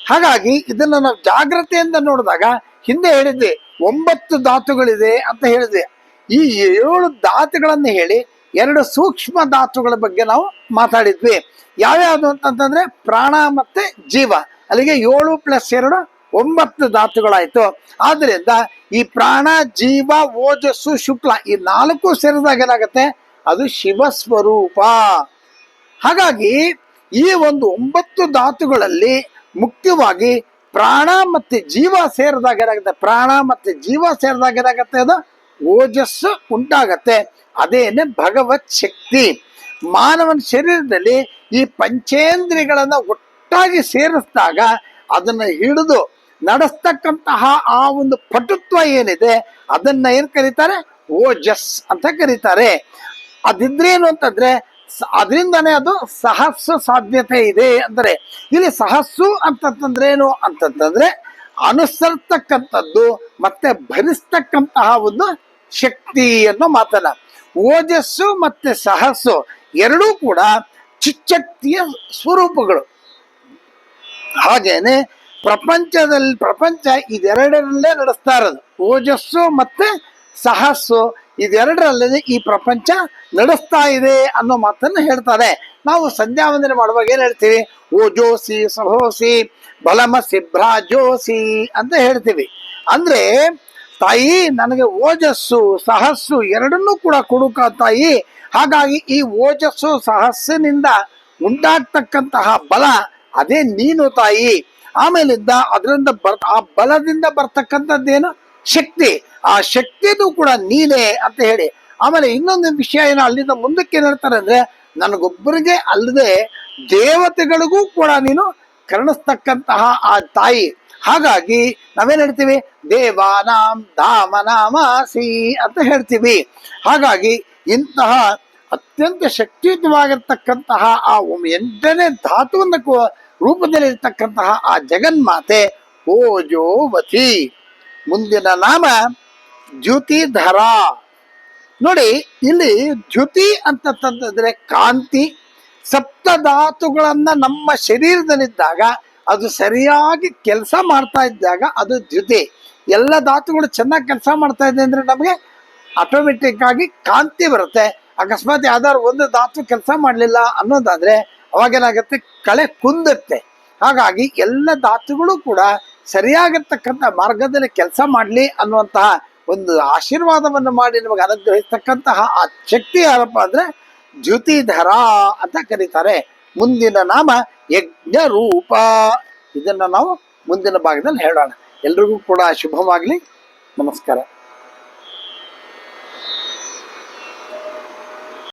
A: ಹಾಗಾಗಿ ಇದನ್ನ ನಾವು ಜಾಗ್ರತೆಯಿಂದ ನೋಡಿದಾಗ, ಹಿಂದೆ ಹೇಳಿದ್ವಿ 9 ಧಾತುಗಳಿದೆ ಅಂತ ಹೇಳಿದ್ವಿ. ಈ 7 ಧಾತುಗಳನ್ನು ಹೇಳಿ 2 ಸೂಕ್ಷ್ಮ ಧಾತುಗಳ ಬಗ್ಗೆ ನಾವು ಮಾತಾಡಿದ್ವಿ. ಯಾವ್ಯಾವುದು ಅಂತಂದ್ರೆ ಪ್ರಾಣ ಮತ್ತೆ ಜೀವ. ಅಲ್ಲಿಗೆ 7 + 2 9 ಧಾತುಗಳಾಯ್ತು. ಆದ್ರಿಂದ ಈ ಪ್ರಾಣ, ಜೀವ, ಓಜಸ್ಸು, ಶುಕ್ಲ ಈ 4 ಸೇರಿದಾಗ ಏನಾಗತ್ತೆ, ಅದು ಶಿವಸ್ವರೂಪ. ಹಾಗಾಗಿ ಈ ಒಂದು 9 ಧಾತುಗಳಲ್ಲಿ ಮುಖ್ಯವಾಗಿ ಪ್ರಾಣ ಮತ್ತೆ ಜೀವ ಸೇರಿದಾಗ ಏನಾಗುತ್ತೆ, ಪ್ರಾಣ ಮತ್ತೆ ಜೀವ ಸೇರಿದಾಗ ಏನಾಗತ್ತೆ, ಅದು ಓಜಸ್ಸು ಉಂಟಾಗತ್ತೆ. ಅದೇನೆ ಭಗವತ್ ಶಕ್ತಿ. ಮಾನವನ ಶರೀರದಲ್ಲಿ ಈ ಪಂಚೇಂದ್ರಿಯಗಳನ್ನ ಒಟ್ಟಾಗಿ ಸೇರಿಸಿದಾಗ ಅದನ್ನ ಹಿಡಿದು ನಡೆಸ್ತಕ್ಕಂತಹ ಆ ಒಂದು ಪಟುತ್ವ ಏನಿದೆ ಅದನ್ನ ಏನ್ ಕರೀತಾರೆ, ಓಜಸ್ ಅಂತ ಕರೀತಾರೆ. ಅದಿದ್ರೇನು ಅಂತಂದ್ರೆ ಅದರಿಂದಾನೇ ಅದು ಸಹಸ್ಸು ಸಾಧ್ಯತೆ ಇದೆ ಅಂದರೆ. ಇಲ್ಲಿ ಸಹಸ್ಸು ಅಂತಂದ್ರೆ ಏನು ಅಂತಂದ್ರೆ ಅನುಸರ್ತಕ್ಕಂಥದ್ದು ಮತ್ತೆ ಭರಿಸ್ತಕ್ಕಂತಹ ಒಂದು ಶಕ್ತಿ ಅನ್ನೋ ಮಾತನ್ನ. ಓಜಸ್ಸು ಮತ್ತೆ ಸಹಸ್ಸು ಎರಡೂ ಕೂಡ ಚಿಚ್ಚಕ್ತಿಯ ಸ್ವರೂಪಗಳು. ಹಾಗೇನೆ ಪ್ರಪಂಚ ಇದೆರಡರಲ್ಲೇ ನಡೆಸ್ತಾ ಇರೋದು. ಓಜಸ್ಸು ಮತ್ತೆ ಸಹಸ್ಸು ಇದೆರಡರಲ್ಲೇ ಈ ಪ್ರಪಂಚ ನಡೆಸ್ತಾ ಇದೆ ಅನ್ನೋ ಮಾತನ್ನು ಹೇಳ್ತಾರೆ. ನಾವು ಸಂಧ್ಯಾ ವಂದನೆ ಮಾಡುವಾಗ ಏನ್ ಹೇಳ್ತೀವಿ, ಓಜೋಸಿ ಸಹೋಸಿ ಬಲಮಸಿ ಭ್ರಾಜೋಸಿ ಅಂತ ಹೇಳ್ತೀವಿ. ಅಂದ್ರೆ ತಾಯಿ ನನಗೆ ಓಜಸ್ಸು ಸಹಸ್ಸು ಎರಡನ್ನೂ ಕೂಡ ಕೊಡುಕ ತಾಯಿ. ಹಾಗಾಗಿ ಈ ಓಜಸ್ಸು ಸಹಸ್ಸಿನಿಂದ ಉಂಟಾಗ್ತಕ್ಕಂತಹ ಬಲ ಅದೇ ನೀನು ತಾಯಿ. ಆಮೇಲಿಂದ ಅದರಿಂದ ಆ ಬಲದಿಂದ ಬರ್ತಕ್ಕಂಥದ್ದೇನು ಶಕ್ತಿ, ಆ ಶಕ್ತಿನೂ ಕೂಡ ನೀನೇ ಅಂತ ಹೇಳಿ. ಆಮೇಲೆ ಇನ್ನೊಂದು ವಿಷಯ ಏನು, ಅಲ್ಲಿಂದ ಮುಂದಕ್ಕೆ ಏನ್ ಹೇಳ್ತಾರೆ ಅಂದ್ರೆ, ನನಗೊಬ್ಬರಿಗೆ ಅಲ್ಲದೆ ದೇವತೆಗಳಿಗೂ ಕೂಡ ನೀನು ಕರುಣಿಸ್ತಕ್ಕಂತಹ ಆ ತಾಯಿ. ಹಾಗಾಗಿ ನಾವೇನ್ ಹೇಳ್ತೀವಿ, ದೇವಾನಾಂ ಧಾಮನಾಮಾಸಿ ಅಂತ ಹೇಳ್ತೀವಿ. ಹಾಗಾಗಿ ಇಂತಹ ಅತ್ಯಂತ ಶಕ್ತಿಯುತವಾಗಿರ್ತಕ್ಕಂತಹ ಆ 8ನೇ ಧಾತುವಿನ ರೂಪದಲ್ಲಿರ್ತಕ್ಕಂತಹ ಆ ಜಗನ್ಮಾತೆ ಓಜೋವತಿ. ಮುಂದಿನ ನಾಮ ದ್ಯುತಿಧರ. ನೋಡಿ, ಇಲ್ಲಿ ದ್ಯುತಿ ಅಂತಂದ್ರೆ ಕಾಂತಿ. ಸಪ್ತಧಾತುಗಳನ್ನ ನಮ್ಮ ಶರೀರದಲ್ಲಿದ್ದಾಗ ಅದು ಸರಿಯಾಗಿ ಕೆಲಸ ಮಾಡ್ತಾ ಇದ್ದಾಗ ಅದು ದ್ಯುತಿ. ಎಲ್ಲ ಧಾತುಗಳು ಚೆನ್ನಾಗಿ ಕೆಲಸ ಮಾಡ್ತಾ ಇದೆ ಅಂದ್ರೆ ನಮಗೆ ಆಟೋಮೆಟಿಕ್ ಆಗಿ ಕಾಂತಿ ಬರುತ್ತೆ. ಅಕಸ್ಮಾತ್ ಯಾವ್ದಾದ್ರು ಒಂದು ಧಾತು ಕೆಲಸ ಮಾಡಲಿಲ್ಲ ಅನ್ನೋದಾದ್ರೆ ಅವಾಗೇನಾಗುತ್ತೆ, ಕಳೆ ಕುಂದುತ್ತೆ. ಹಾಗಾಗಿ ಎಲ್ಲ ಧಾತುಗಳು ಕೂಡ ಸರಿಯಾಗಿರ್ತಕ್ಕಂಥ ಮಾರ್ಗದಲ್ಲಿ ಕೆಲಸ ಮಾಡಲಿ ಅನ್ನುವಂತಹ ಒಂದು ಆಶೀರ್ವಾದವನ್ನು ಮಾಡಿ ನಮಗೆ ಅನುಗ್ರಹಿಸ್ತಕ್ಕಂತಹ ಆ ಶಕ್ತಿ ಯಾರಪ್ಪ ಅಂದ್ರೆ ದ್ಯುತಿಧರ ಅಂತ ಕರೀತಾರೆ. ಮುಂದಿನ ನಾಮ ಯಜ್ಞ ರೂಪ. ಇದನ್ನ ನಾವು ಮುಂದಿನ ಭಾಗದಲ್ಲಿ ಹೇಳೋಣ. ಎಲ್ರಿಗೂ ಕೂಡ ಶುಭವಾಗಲಿ. ನಮಸ್ಕಾರ.